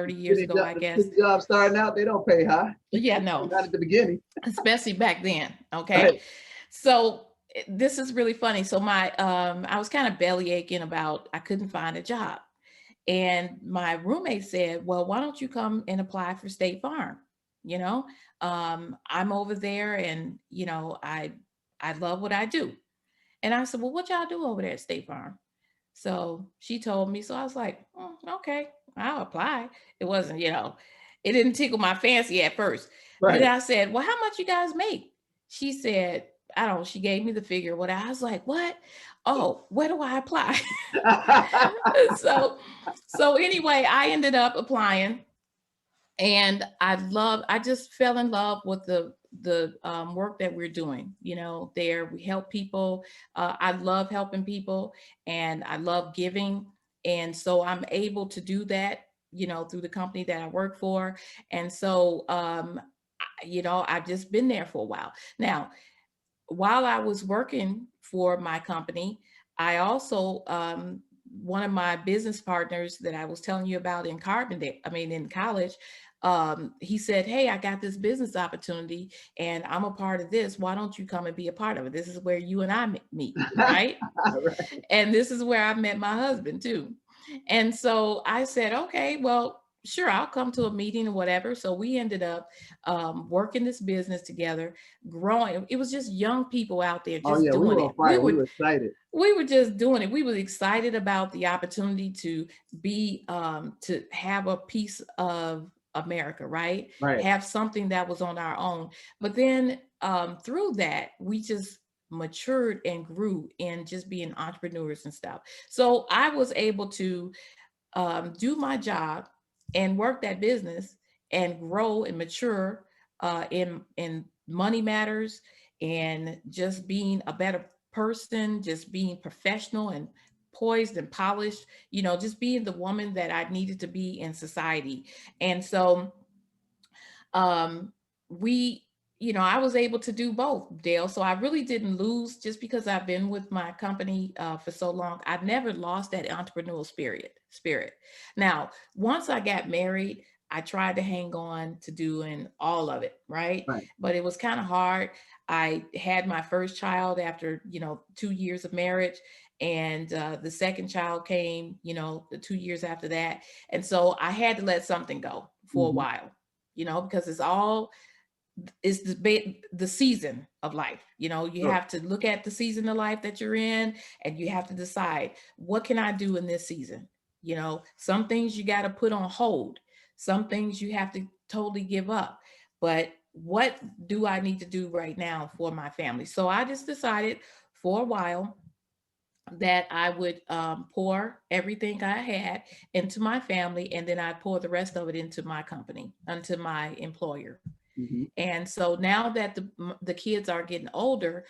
Speaker 3: years ago, I guess.
Speaker 2: The job starting out, they don't pay high.
Speaker 3: Yeah, no.
Speaker 2: Not at the beginning.
Speaker 3: Especially back then, okay?
Speaker 2: Right.
Speaker 3: So this is really funny. So I was kind of belly aching about, I couldn't find a job. And my roommate said, well, why don't you come and apply for State Farm? I'm over there and, I love what I do. And I said, well, what y'all do over there at State Farm? So she told me, so I was like, okay, I'll apply. It wasn't, it didn't tickle my fancy at first.
Speaker 2: Right.
Speaker 3: But then I said, well, how much you guys make? She said, I don't know, she gave me the figure. I was like, what? Oh, where do I apply? So anyway, I ended up applying, and I just fell in love with the work that we're doing. There we help people. I love helping people, and I love giving. And so I'm able to do that, through the company that I work for. And so, I've just been there for a while. Now, while I was working for my company, I also, one of my business partners that I was telling you about in college, he said, hey, I got this business opportunity and I'm a part of this. Why don't you come and be a part of it? This is where you and I meet, right?
Speaker 2: Right.
Speaker 3: And this is where I met my husband too. And so I said, okay, well, sure, I'll come to a meeting or whatever. So we ended up working this business together, growing. It was just young people out there just doing it.
Speaker 2: We were excited.
Speaker 3: We were just doing it. We were excited about the opportunity to be, to have a piece of America, right? Have something that was on our own. But then through that, we just matured and grew in just being entrepreneurs and stuff. So I was able to do my job and work that business and grow and mature in money matters, and just being a better person, just being professional and poised and polished, just being the woman that I needed to be in society. And so I was able to do both, Dale. So I really didn't lose just because I've been with my company for so long. I've never lost that entrepreneurial spirit. Now, once I got married, I tried to hang on to doing all of it, right? But it was kind of hard. I had my first child after, 2 years of marriage, and the second child came, the 2 years after that. And so I had to let something go for a while, because it's the season of life. You have to look at the season of life that you're in, and you have to decide, what can I do in this season? Some things you got to put on hold. Some things you have to totally give up. But what do I need to do right now for my family? So I just decided for a while that I would pour everything I had into my family, and then I'd pour the rest of it into my company, into my employer.
Speaker 2: Mhm.
Speaker 3: And so now that the kids are getting older,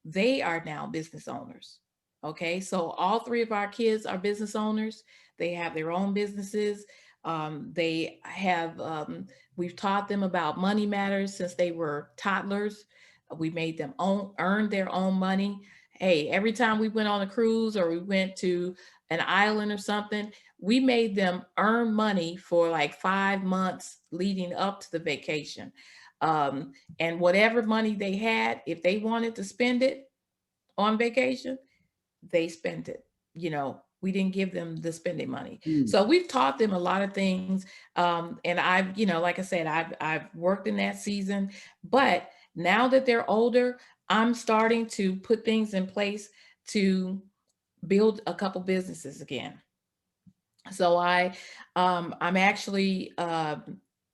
Speaker 3: they are now business owners. Okay, so all three of our kids are business owners. They have their own businesses. They have, we've taught them about money matters since they were toddlers. We made them earn their own money. Hey, every time we went on a cruise or we went to an island or something, we made them earn money for like 5 months leading up to the vacation. And whatever money they had, if they wanted to spend it on vacation, they spent it. You know, we didn't give them the spending money.
Speaker 2: Mm.
Speaker 3: So we've taught them a lot of things. And I've, you know, like I said, I've worked in that season, but now that they're older, I'm starting to put things in place to build a couple businesses again. So I'm actually, I've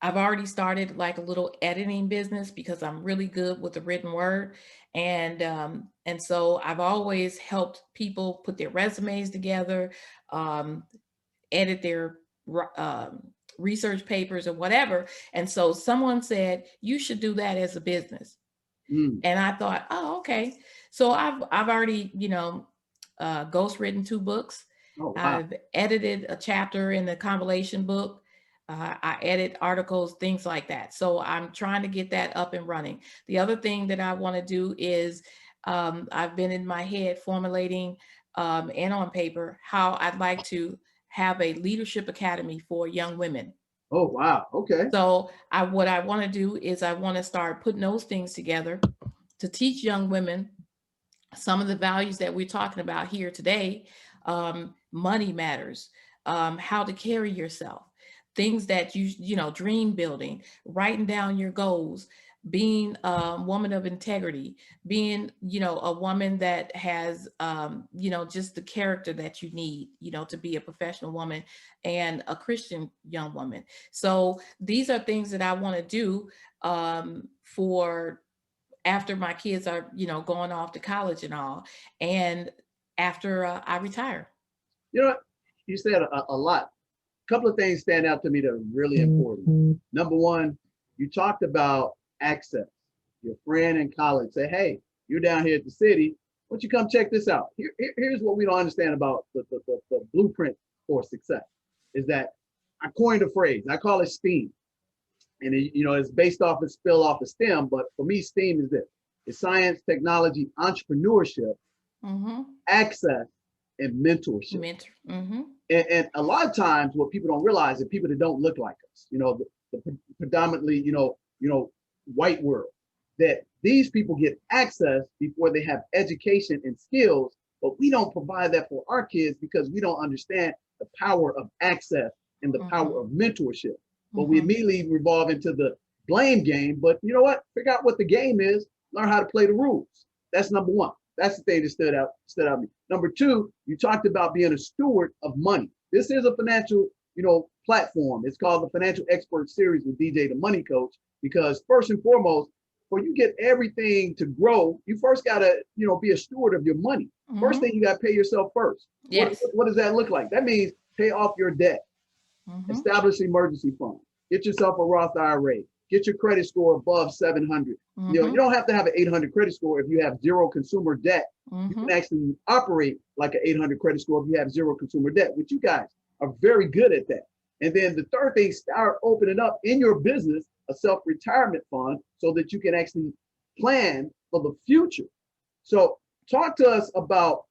Speaker 3: already started like a little editing business because I'm really good with the written word. And so I've always helped people put their resumes together, um, edit their research papers or whatever. And so someone said, you should do that as a business.
Speaker 2: Mm.
Speaker 3: And I thought, oh, okay. So I've already, you know, ghost written 2 books.
Speaker 2: Oh, wow.
Speaker 3: I've edited a chapter in the compilation book. I edit articles, things like that. So I'm trying to get that up and running. The other thing that I want to do is I've been in my head formulating and on paper how I'd like to have a leadership academy for young women.
Speaker 2: Oh, wow. Okay.
Speaker 3: So what I want to do is I want to start putting those things together to teach young women some of the values that we're talking about here today. Money matters, how to carry yourself, things that you know, dream building, writing down your goals, being a woman of integrity, being, you know, a woman that has, you know, just the character that you need, you know, to be a professional woman and a Christian young woman. So these are things that I want to do for after my kids are, you know, going off to college and all, and after I retire.
Speaker 2: You know what? You said a lot. A couple of things stand out to me that are really important. Number one, you talked about access. Your friend in college say, hey, you're down here at the city. Why don't you come check this out? Here's what we don't understand about the blueprint for success is that I coined a phrase. I call it STEAM. And you know, it's based off and spill off of STEM, but for me, STEAM is this. It's science, technology, entrepreneurship, access, and mentorship. And a lot of times what people don't realize is people that don't look like us, you know, the predominantly, you know, white world, that these people get access before they have education and skills, but we don't provide that for our kids because we don't understand the power of access and the power of mentorship. But we immediately revolve into the blame game. But you know what? Figure out what the game is, learn how to play the rules. That's number one. That's the thing that stood out to me. Number two, you talked about being a steward of money. This is a financial, you know, platform. It's called the Financial Expert Series with DJ the Money Coach, because first and foremost, for you get everything to grow, you first gotta, you know, be a steward of your money. First thing, you gotta pay yourself first.
Speaker 3: Yes.
Speaker 2: What does that look like? That means pay off your debt, establish emergency fund, get yourself a Roth IRA, get your credit score above 700. You know, you don't have to have an 800 credit score if you have zero consumer debt. You can actually operate like an 800 credit score if you have zero consumer debt, which you guys are very good at that. And then the third thing, start opening up in your business a self-retirement fund so that you can actually plan for the future. So talk to us about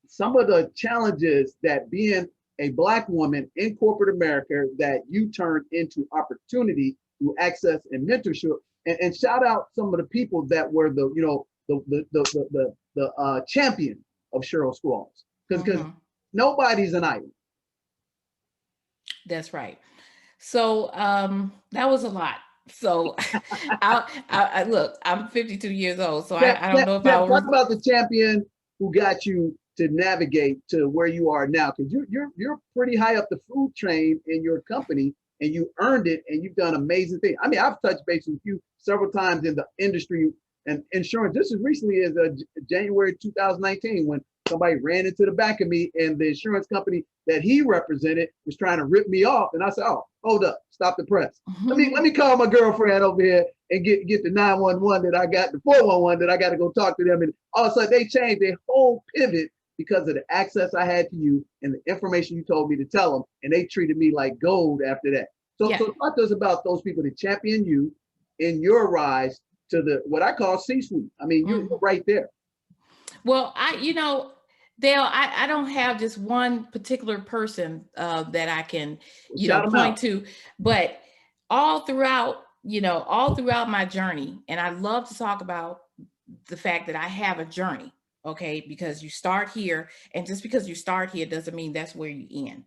Speaker 2: some of the challenges that being a Black woman in corporate America that you turned into opportunity through access and mentorship, and shout out some of the people that were the, you know, the champion of Cheryl Squalls, because nobody's an island.
Speaker 3: That's right. So that was a lot. So I look, I'm 52 years old, so I don't know if I was.
Speaker 2: Talk about the champion who got you to navigate to where you are now, because you're pretty high up the food chain in your company, and you earned it, and you've done amazing things. I mean, I've touched base with you several times in the industry and insurance, just as recently as January 2019, when somebody ran into the back of me, and the insurance company that he represented was trying to rip me off. And I said, oh, hold up, stop the press. Let me call my girlfriend over here and get the 911 that I got, the 411 that I got to go talk to them. And all of a sudden they changed their whole pivot because of the access I had to you and the information you told me to tell them. And they treated me like gold after that. So, so talk to us about those people that champion you in your rise to the, what I call C-suite. I mean, you're right there.
Speaker 3: Well, Dale, I don't have just one particular person that I can, point to, but all throughout my journey, and I love to talk about the fact that I have a journey, okay? Because you start here, and just because you start here doesn't mean that's where you end,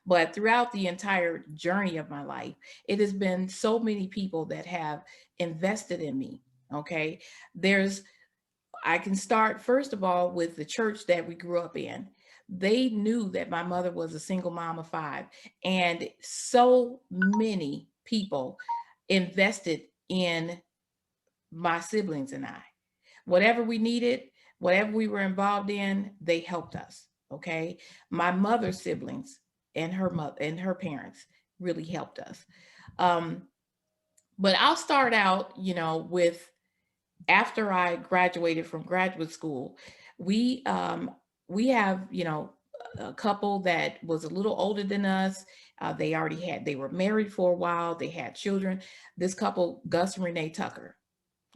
Speaker 3: but throughout the entire journey of my life, it has been so many people that have invested in me, okay? I can start, first of all, with the church that we grew up in. They knew that my mother was a single mom of 5, and so many people invested in my siblings and I. Whatever we needed, whatever we were involved in, they helped us, okay? My mother's siblings and her mother and her parents really helped us. But I'll start out, with, after I graduated from graduate school, we have, a couple that was a little older than us. They were married for a while. They had children. This couple, Gus and Renee Tucker,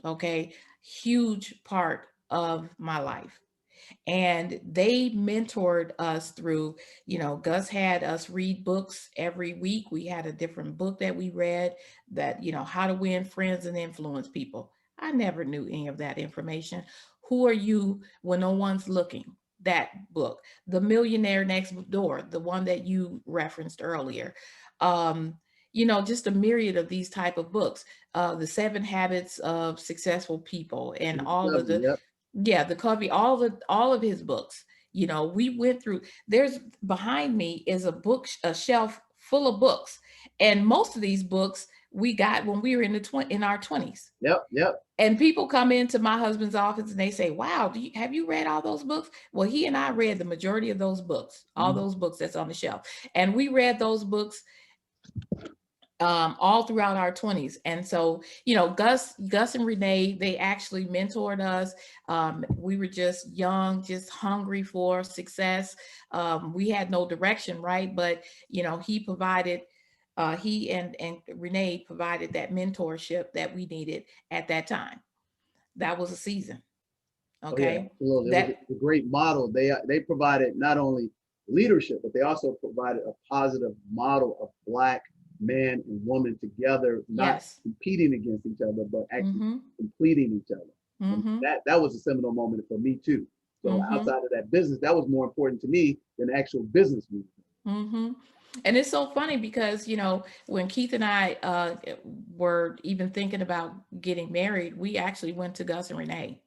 Speaker 3: okay, huge part of my life. And they mentored us through, Gus had us read books every week. We had a different book that we read that, How to Win Friends and Influence People. I never knew any of that information. Who Are You When No One's Looking? That book. The Millionaire Next Door, the one that you referenced earlier. Just a myriad of these type of books. The 7 Habits of Successful People, and all of the, the Covey, all of his books. We went through. There's, behind me is a shelf full of books, and most of these books we got when we were in our 20s.
Speaker 2: Yep.
Speaker 3: And people come into my husband's office and they say, wow, have you read all those books? Well, he and I read the majority of those books, all those books that's on the shelf. And we read those books all throughout our 20s. And so, Gus and Renee, they actually mentored us. We were just young, just hungry for success. We had no direction, right? But, he provided, he and Renee provided that mentorship that we needed at that time. That was a season. Okay.
Speaker 2: Oh, yeah. That was a great model. They provided not only leadership, but they also provided a positive model of Black man and woman together, not competing against each other, but actually completing each other. That was a seminal moment for me too. So outside of that business, that was more important to me than the actual business movement.
Speaker 3: And it's so funny because, when Keith and I were even thinking about getting married, we actually went to Gus and Renee,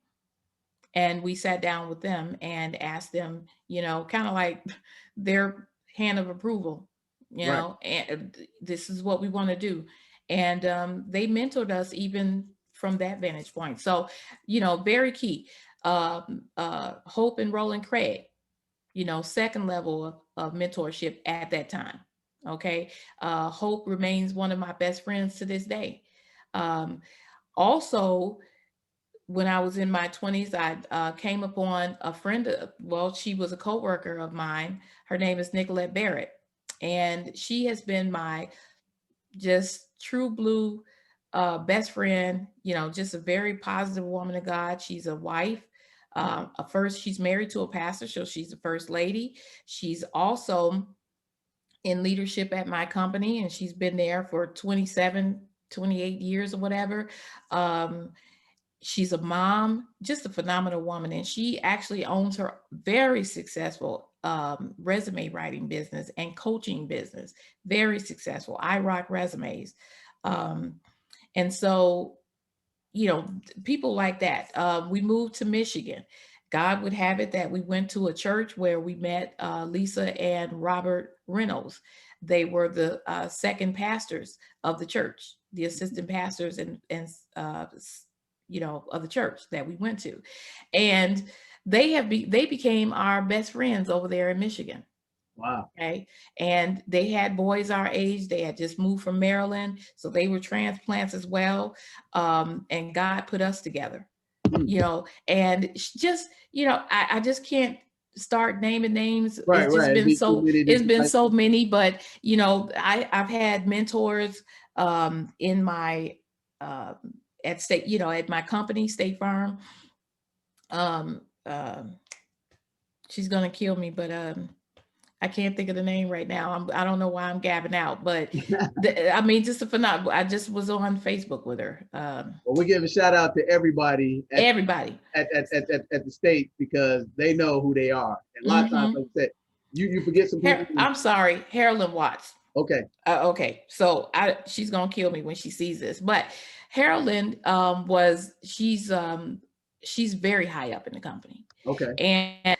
Speaker 3: and we sat down with them and asked them, kind of like their hand of approval, and this is what we want to do. And they mentored us even from that vantage point. So, very key. Hope and Roland Craig, second level of mentorship at that time. Okay. Hope remains one of my best friends to this day. Also, when I was in my 20s, I came upon a friend. She was a coworker of mine. Her name is Nicolette Barrett. And she has been my just true blue best friend, just a very positive woman of God. She's a wife. She's married to a pastor, so she's a first lady. She's also in leadership at my company, and she's been there for 27, 28 years or whatever. She's a mom, just a phenomenal woman. And she actually owns her very successful resume writing business and coaching business, very successful. I Rock Resumes. And so, people like that. We moved to Michigan. God would have it that we went to a church where we met Lisa and Robert Reynolds. They were the second pastors of the church, the assistant pastors and of the church that we went to, and they became our best friends over there in Michigan.
Speaker 2: Wow.
Speaker 3: Okay. And they had boys our age. They had just moved from Maryland. So they were transplants as well. And God put us together, and just, I just can't start naming names.
Speaker 2: Right,
Speaker 3: It's just
Speaker 2: right.
Speaker 3: been
Speaker 2: It's been
Speaker 3: so many, but I've had mentors in my at state, at my company, State Farm. She's gonna kill me, but I can't think of the name right now. I don't know why I'm gabbing out, but just a phenomenal. I just was on Facebook with her.
Speaker 2: Well, we give a shout out to everybody at the state, because they know who they are. And a lot of times, like I said, you forget some people.
Speaker 3: I'm sorry, Carolyn Watts.
Speaker 2: Okay.
Speaker 3: Okay. So she's gonna kill me when she sees this. But Carolyn she's very high up in the company.
Speaker 2: Okay.
Speaker 3: And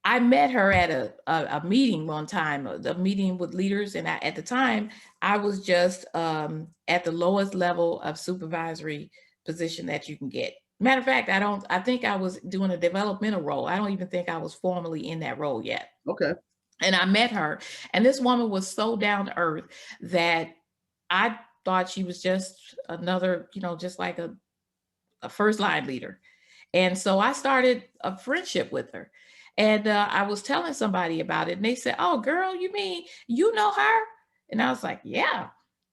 Speaker 3: I met her at a meeting one time, a meeting with leaders. And at the time, I was just at the lowest level of supervisory position that you can get. Matter of fact, I think I was doing a developmental role. I don't even think I was formally in that role yet.
Speaker 2: Okay.
Speaker 3: And I met her, and this woman was so down to earth that I thought she was just another, just like a first line leader. And so I started a friendship with her. And I was telling somebody about it, and they said, "Oh, girl, you mean you know her?" And I was like, "Yeah."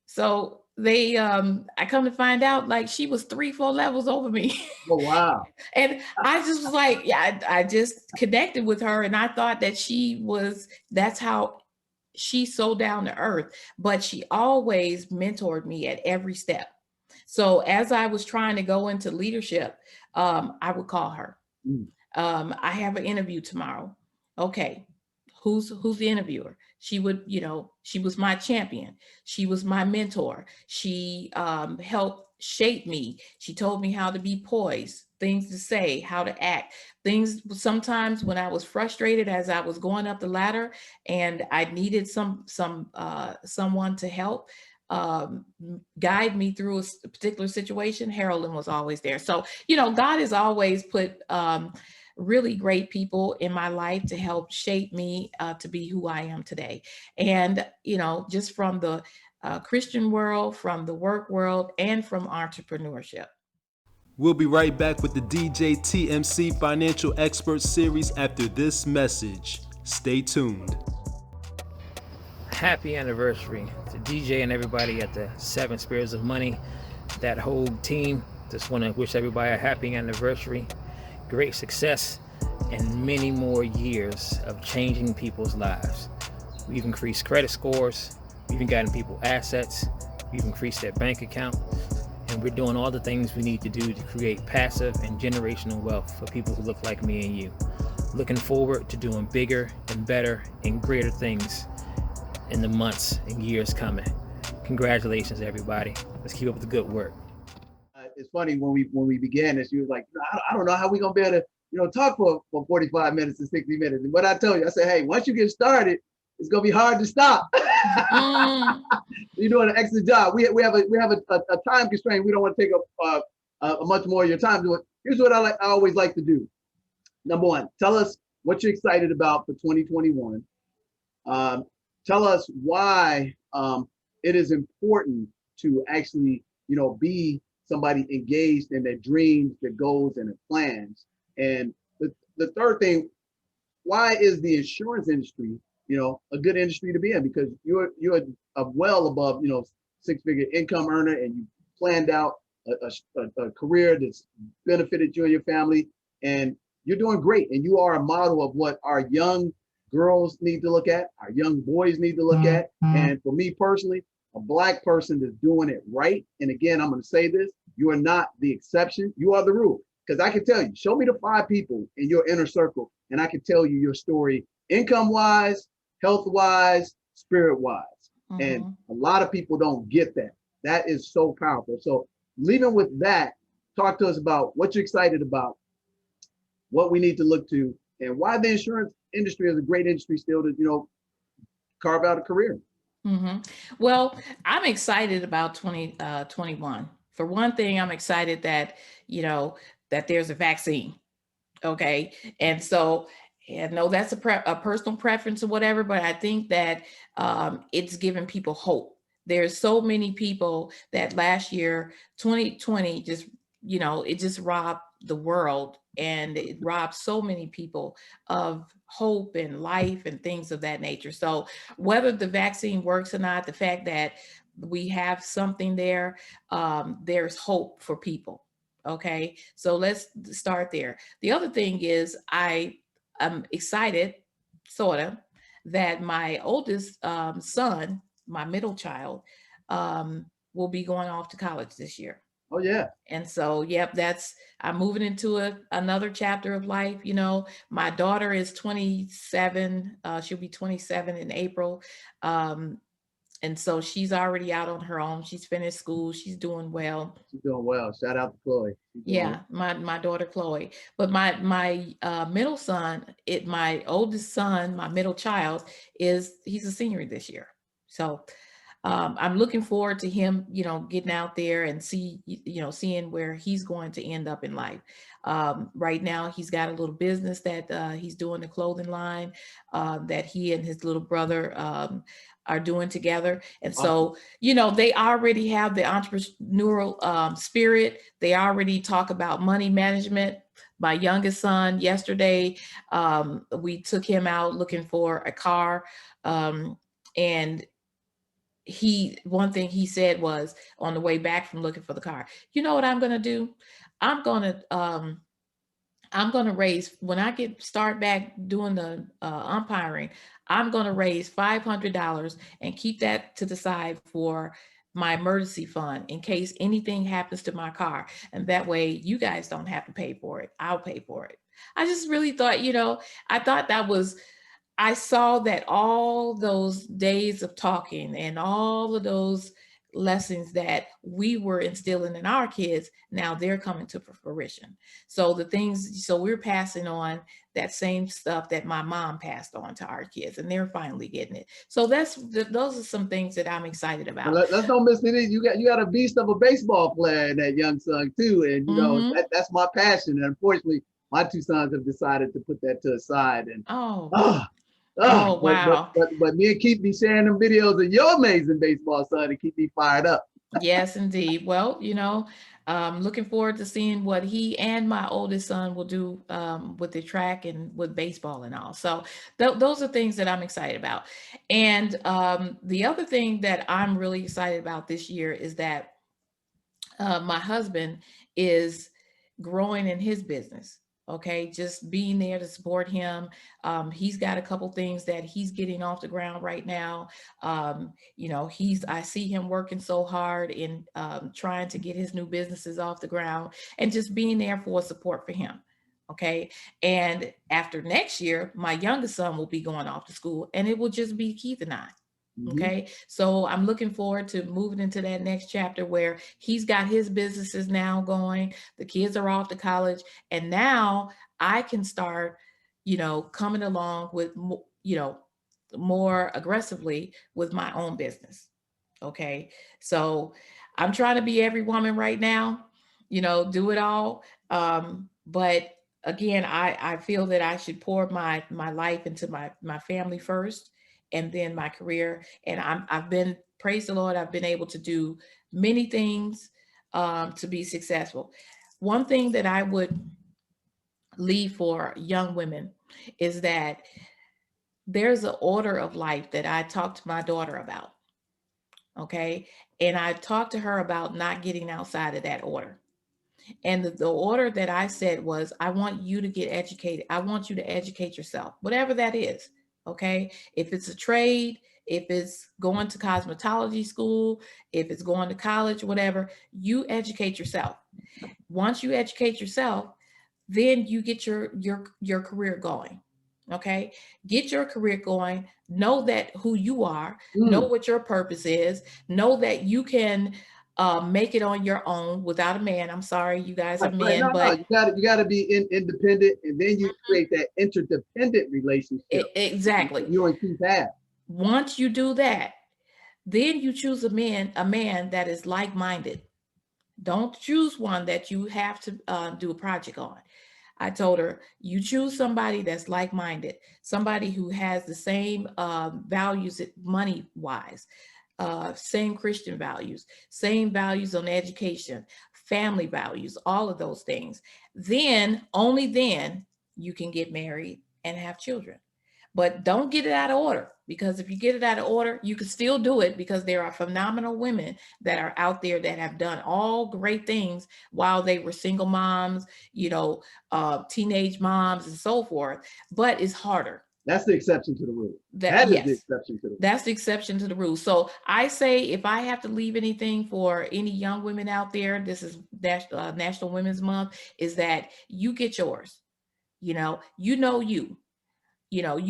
Speaker 3: So I come to find out, like, she was 3-4 levels over me.
Speaker 2: Oh, wow.
Speaker 3: And I just was like, yeah, I just connected with her, and I thought that that's how she's so down to earth, but she always mentored me at every step. So as I was trying to go into leadership, I would call her. I have an interview tomorrow. Okay. Who's the interviewer? She would, she was my champion. She was my mentor. She helped shape me. She told me how to be poised, things to say, how to act, things sometimes when I was frustrated as I was going up the ladder and I needed someone to help guide me through a particular situation. Carolyn was always there. So, God has always put really great people in my life to help shape me to be who I am today. And, just from the Christian world, from the work world, and from entrepreneurship.
Speaker 1: We'll be right back with the DJTMC Financial Expert Series after this message. Stay tuned.
Speaker 5: Happy anniversary to DJ and everybody at the 7 Spheres of Money, that whole team. Just want to wish everybody a happy anniversary, great success, and many more years of changing people's lives. We've increased credit scores, we've even gotten people assets, we've increased their bank account, and we're doing all the things we need to do to create passive and generational wealth for people who look like me and you. Looking forward to doing bigger and better and greater things in the months and years coming. Congratulations, everybody. Let's keep up the good work.
Speaker 2: It's funny, when we began this, you was like, I don't know how we're gonna be able to talk for 45 minutes to 60 minutes. And what I tell you, I said, hey, once you get started, it's gonna be hard to stop. You're doing an excellent job. We have a time constraint. We don't want to take up much more of your time. Here's what I always like to do. Number one, tell us what you're excited about for 2021. Tell us why it is important to actually, be somebody engaged in their dreams, their goals, and their plans. And the third thing, why is the insurance industry, a good industry to be in? Because you're well above, 6-figure income earner, and you planned out a career that's benefited you and your family, and you're doing great. And you are a model of what our young girls need to look at, our young boys need to look at. And for me personally, a Black person that's doing it right. And again, I'm going to say this, you are not the exception, you are the rule. Because I can tell you, show me the 5 people in your inner circle, and I can tell you your story, income-wise, health-wise, spirit-wise. And a lot of people don't get that. That is so powerful. So leaving with that, talk to us about what you're excited about, what we need to look to, and why the insurance industry is a great industry still to, you know, carve out a career.
Speaker 3: Well, I'm excited about 2021. For one thing, I'm excited that, you know, that there's a vaccine. Okay. And so, I know that's a personal preference or whatever, but I think that it's giving people hope. There's so many people that last year, 2020, just, you know, it just robbed the world, and it robbed so many people of hope and life and things of that nature. So whether the vaccine works or not, the fact that we have something there, there's hope for people. Okay, so let's start there. The other thing is I am excited, sort of, that my oldest son, my middle child, will be going off to college this year.
Speaker 2: Oh yeah.
Speaker 3: And so, yep, I'm moving into another chapter of life. You know, my daughter is 27. She'll be 27 in April. And so she's already out on her own. She's finished school. She's doing well.
Speaker 2: She's doing well. Shout out to Chloe.
Speaker 3: Yeah, my daughter Chloe. But my middle son, my oldest son, my middle child, he's a senior this year. So I'm looking forward to him, you know, getting out there and seeing where he's going to end up in life. Right now, he's got a little business that he's doing, the clothing line that he and his little brother are doing together. And so, you know, they already have the entrepreneurial spirit. They already talk about money management. My youngest son, yesterday, we took him out looking for a car. And one thing he said was, on the way back from looking for the car, you know what I'm going to do? I'm going to raise, when I start back doing the umpiring, I'm going to raise $500 and keep that to the side for my emergency fund in case anything happens to my car. And that way you guys don't have to pay for it. I'll pay for it. I just really thought, you know, I saw that all those days of talking and all of those lessons that we were instilling in our kids, now they're coming to fruition. So we're passing on that same stuff that my mom passed on to our kids, and they're finally getting it. So those are some things that I'm excited about.
Speaker 2: Well, let's don't miss it. You got a beast of a baseball player in that young son too, and you know that's my passion. And unfortunately, my two sons have decided to put that to the side. And
Speaker 3: wow!
Speaker 2: But me and Keith be sharing them videos of your amazing baseball son to keep me fired up.
Speaker 3: Yes, indeed. Well, you know, looking forward to seeing what he and my oldest son will do with the track and with baseball and all. So those are things that I'm excited about. And the other thing that I'm really excited about this year is that my husband is growing in his business. Okay, just being there to support him. He's got a couple things that he's getting off the ground right now. You know, I see him working so hard in trying to get his new businesses off the ground, and just being there for support for him. Okay, and after next year, my youngest son will be going off to school, and it will just be Keith and I. Okay, so I'm looking forward to moving into that next chapter where he's got his businesses now going, the kids are off to college, and now I can start, you know, coming along with, you know, more aggressively with my own business. Okay, so I'm trying to be every woman right now, you know, do it all. But again, I feel that I should pour my life into my family first, and then my career. And I've been, praise the Lord, I've been able to do many things to be successful. One thing that I would leave for young women is that there's an order of life that I talked to my daughter about. Okay. And I talked to her about not getting outside of that order. And the order that I said was, I want you to get educated. I want you to educate yourself, whatever that is. Okay. If it's a trade, if it's going to cosmetology school, if it's going to college, whatever, you educate yourself. Once you educate yourself, then you get your career going. Okay. Get your career going. Know that who you are, know what your purpose is, know that you can make it on your own without a man. I'm sorry, you guys are
Speaker 2: Right,
Speaker 3: men,
Speaker 2: no,
Speaker 3: but
Speaker 2: you gotta be independent, and then you create that interdependent relationship.
Speaker 3: exactly.
Speaker 2: You and Keith have.
Speaker 3: Once you do that, then you choose a man that is like-minded. Don't choose one that you have to do a project on. I told her, you choose somebody that's like-minded, somebody who has the same values money-wise, same Christian values, same values on education, family values, all of those things. Then, only then, you can get married and have children. But don't get it out of order, because if you get it out of order, you can still do it, because there are phenomenal women that are out there that have done all great things while they were single moms, teenage moms and so forth, but it's harder.
Speaker 2: That's the exception to the rule. That is
Speaker 3: Yes,
Speaker 2: the exception to the rule.
Speaker 3: that's the exception to the rule. So I say, if I have to leave anything for any young women out there, this is National Women's Month, is that you get yours. You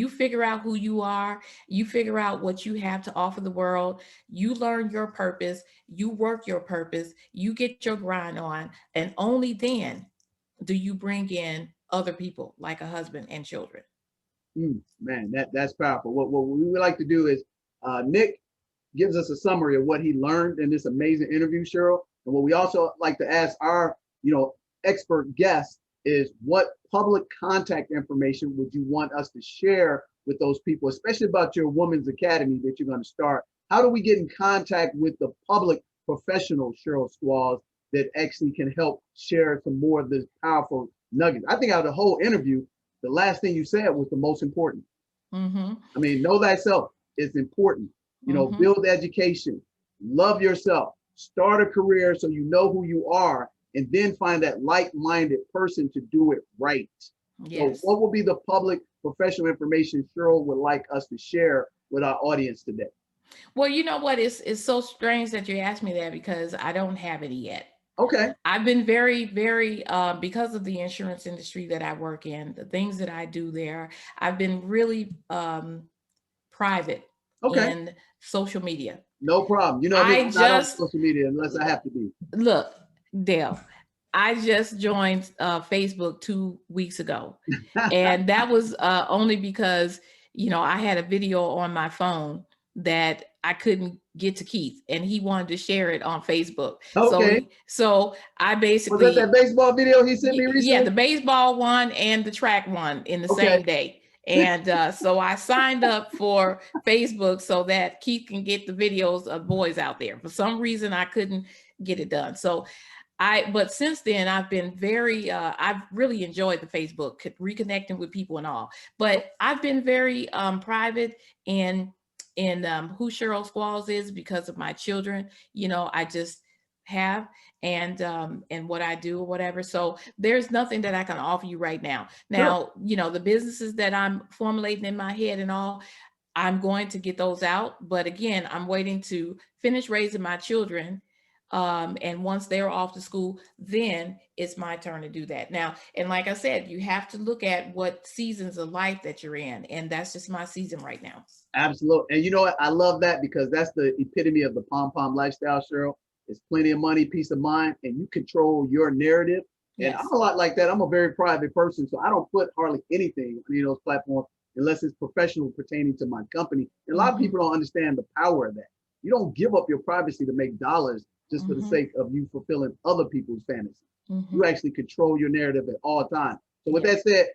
Speaker 3: figure out who you are, you figure out what you have to offer the world, you learn your purpose, you work your purpose, you get your grind on, and only then do you bring in other people like a husband and children.
Speaker 2: Man, that's powerful. What we would like to do is, Nick gives us a summary of what he learned in this amazing interview, Cheryl. And what we also like to ask our, expert guests is, what public contact information would you want us to share with those people, especially about your Women's Academy that you're going to start? How do we get in contact with the public professional, Cheryl Squalls, that actually can help share some more of this powerful nuggets? I think out of the whole interview, the last thing you said was the most important.
Speaker 3: Mm-hmm.
Speaker 2: I mean, know thyself is important.
Speaker 3: Mm-hmm.
Speaker 2: Build education, love yourself, start a career so you know who you are, and then find that like-minded person to do it right.
Speaker 3: Yes.
Speaker 2: So what will be the public professional information Cheryl would like us to share with our audience today?
Speaker 3: Well, you know what? It's so strange that you asked me that, because I don't have any yet.
Speaker 2: Okay.
Speaker 3: I've been very, very, because of the insurance industry that I work in, the things that I do there, I've been really private in social media.
Speaker 2: No problem. I'm not on social media unless I have to be.
Speaker 3: Look, Dale, I just joined Facebook 2 weeks ago. And that was only because, I had a video on my phone that I couldn't get to Keith, and he wanted to share it on Facebook.
Speaker 2: Okay.
Speaker 3: So I basically—
Speaker 2: Was that baseball video he sent me recently?
Speaker 3: Yeah, the baseball one and the track one in the same day. And so I signed up for Facebook so that Keith can get the videos of boys out there. For some reason, I couldn't get it done. But since then, I've been I've really enjoyed the Facebook, reconnecting with people and all. But I've been very private in who Cheryl Squalls is, because of my children. I just have, and what I do or whatever. So there's nothing that I can offer you right now. Now, the businesses that I'm formulating in my head and all, I'm going to get those out. But again, I'm waiting to finish raising my children. And once they're off to school, then it's my turn to do that. Now, and like I said, you have to look at what seasons of life that you're in. And that's just my season right now.
Speaker 2: Absolutely. And you know what? I love that, because that's the epitome of the pom-pom lifestyle, Cheryl. It's plenty of money, peace of mind, and you control your narrative. And
Speaker 3: Yes.
Speaker 2: I'm a lot like that. I'm a very private person, so I don't put hardly anything on those platforms unless it's professional pertaining to my company. And a lot of people don't understand the power of that. You don't give up your privacy to make dollars just for the sake of you fulfilling other people's fantasies. You actually control your narrative at all times. So with that said,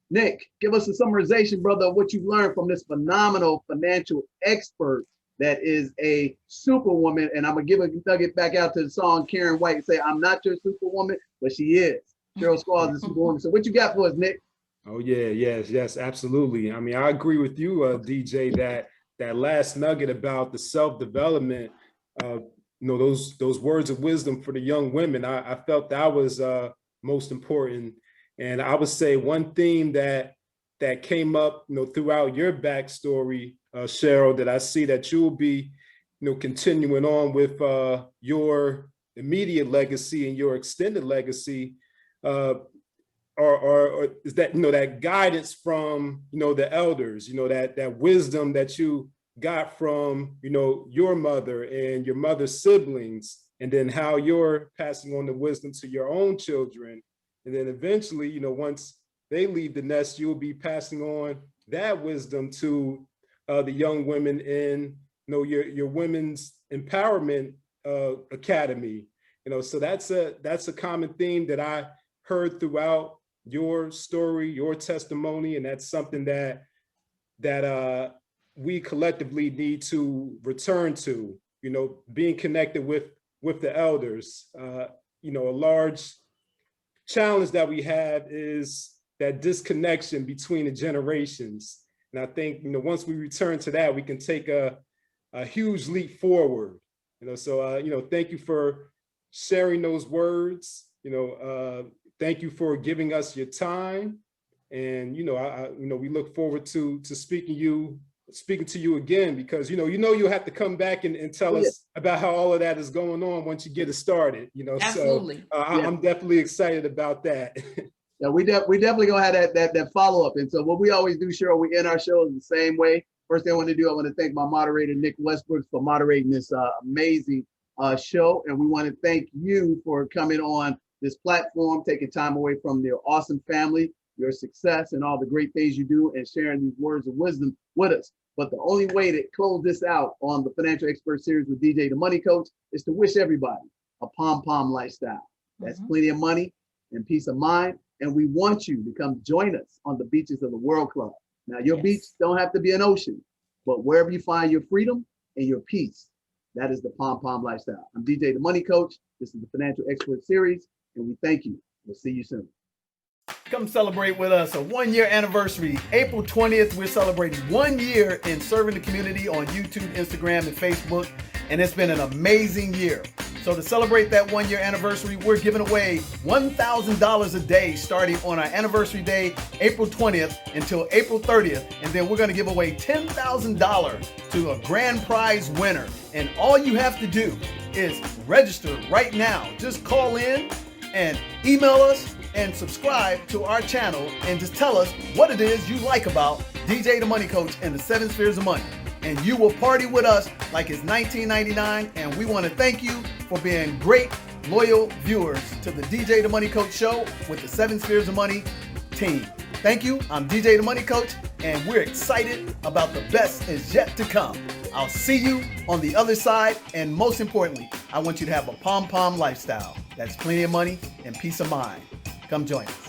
Speaker 2: Nick, give us a summarization, brother, of what you've learned from this phenomenal financial expert that is a superwoman. And I'm going to give a nugget back out to the song Karen White and say, I'm not your superwoman, but she is. Cheryl Squalls is superwoman. So what you got for us, Nick?
Speaker 1: Oh, yeah. Yes, absolutely. I mean, I agree with you, DJ, that last nugget about the self-development, those words of wisdom for the young women, I felt that was most important. And I would say one theme that came up, throughout your backstory, Cheryl, that I see that you'll be, continuing on with your immediate legacy and your extended legacy, or is that, that guidance from, the elders, that wisdom that you got from, you know, your mother and your mother's siblings, and then how you're passing on the wisdom to your own children. And then eventually, you know, once they leave the nest, you'll be passing on that wisdom to the young women in, you know, your women's empowerment academy. You know, so that's a common theme that I heard throughout your story, your testimony, and that's something that we collectively need to return to. You know, being connected with the elders. You know, a large challenge that we have is that disconnection between the generations. And I think, you know, once we return to that, we can take a huge leap forward. You know, so you know, thank you for sharing those words. You know, thank you for giving us your time. And you know, we look forward to speaking to you again, because you know you'll have to come back and tell us about how all of that is going on once you get it started. You know,
Speaker 3: Absolutely.
Speaker 1: So I'm definitely excited about that.
Speaker 2: Yeah, we definitely gonna have that follow up. And so what we always do, Cheryl, we end our shows the same way. First thing I want to do, I want to thank my moderator, Nick Westbrook, for moderating this amazing show. And we want to thank you for coming on this platform, taking time away from your awesome family, your success, and all the great things you do, and sharing these words of wisdom with us. But the only way to close this out on the Financial Expert Series with DJ the Money Coach is to wish everybody a pom-pom lifestyle. That's plenty of money and peace of mind. And we want you to come join us on the beaches of the World Club. Now, your beach don't have to be an ocean, but wherever you find your freedom and your peace, that is the pom-pom lifestyle. I'm DJ the Money Coach. This is the Financial Expert Series, and we thank you. We'll see you soon. Come celebrate with us a 1-year anniversary. April 20th, we're celebrating 1 year in serving the community on YouTube, Instagram, and Facebook. And it's been an amazing year. So to celebrate that 1-year anniversary, we're giving away $1,000 a day starting on our anniversary day, April 20th until April 30th. And then we're going to give away $10,000 to a grand prize winner. And all you have to do is register right now. Just call in and email us and subscribe to our channel and just tell us what it is you like about DJ the Money Coach and the 7 Spheres of Money. And you will party with us like it's 1999. And we want to thank you for being great, loyal viewers to the DJ the Money Coach show with the 7 Spheres of Money team. Thank you. I'm DJ the Money Coach, and we're excited about the best is yet to come. I'll see you on the other side. And most importantly, I want you to have a pom-pom lifestyle. That's plenty of money and peace of mind. Come join us.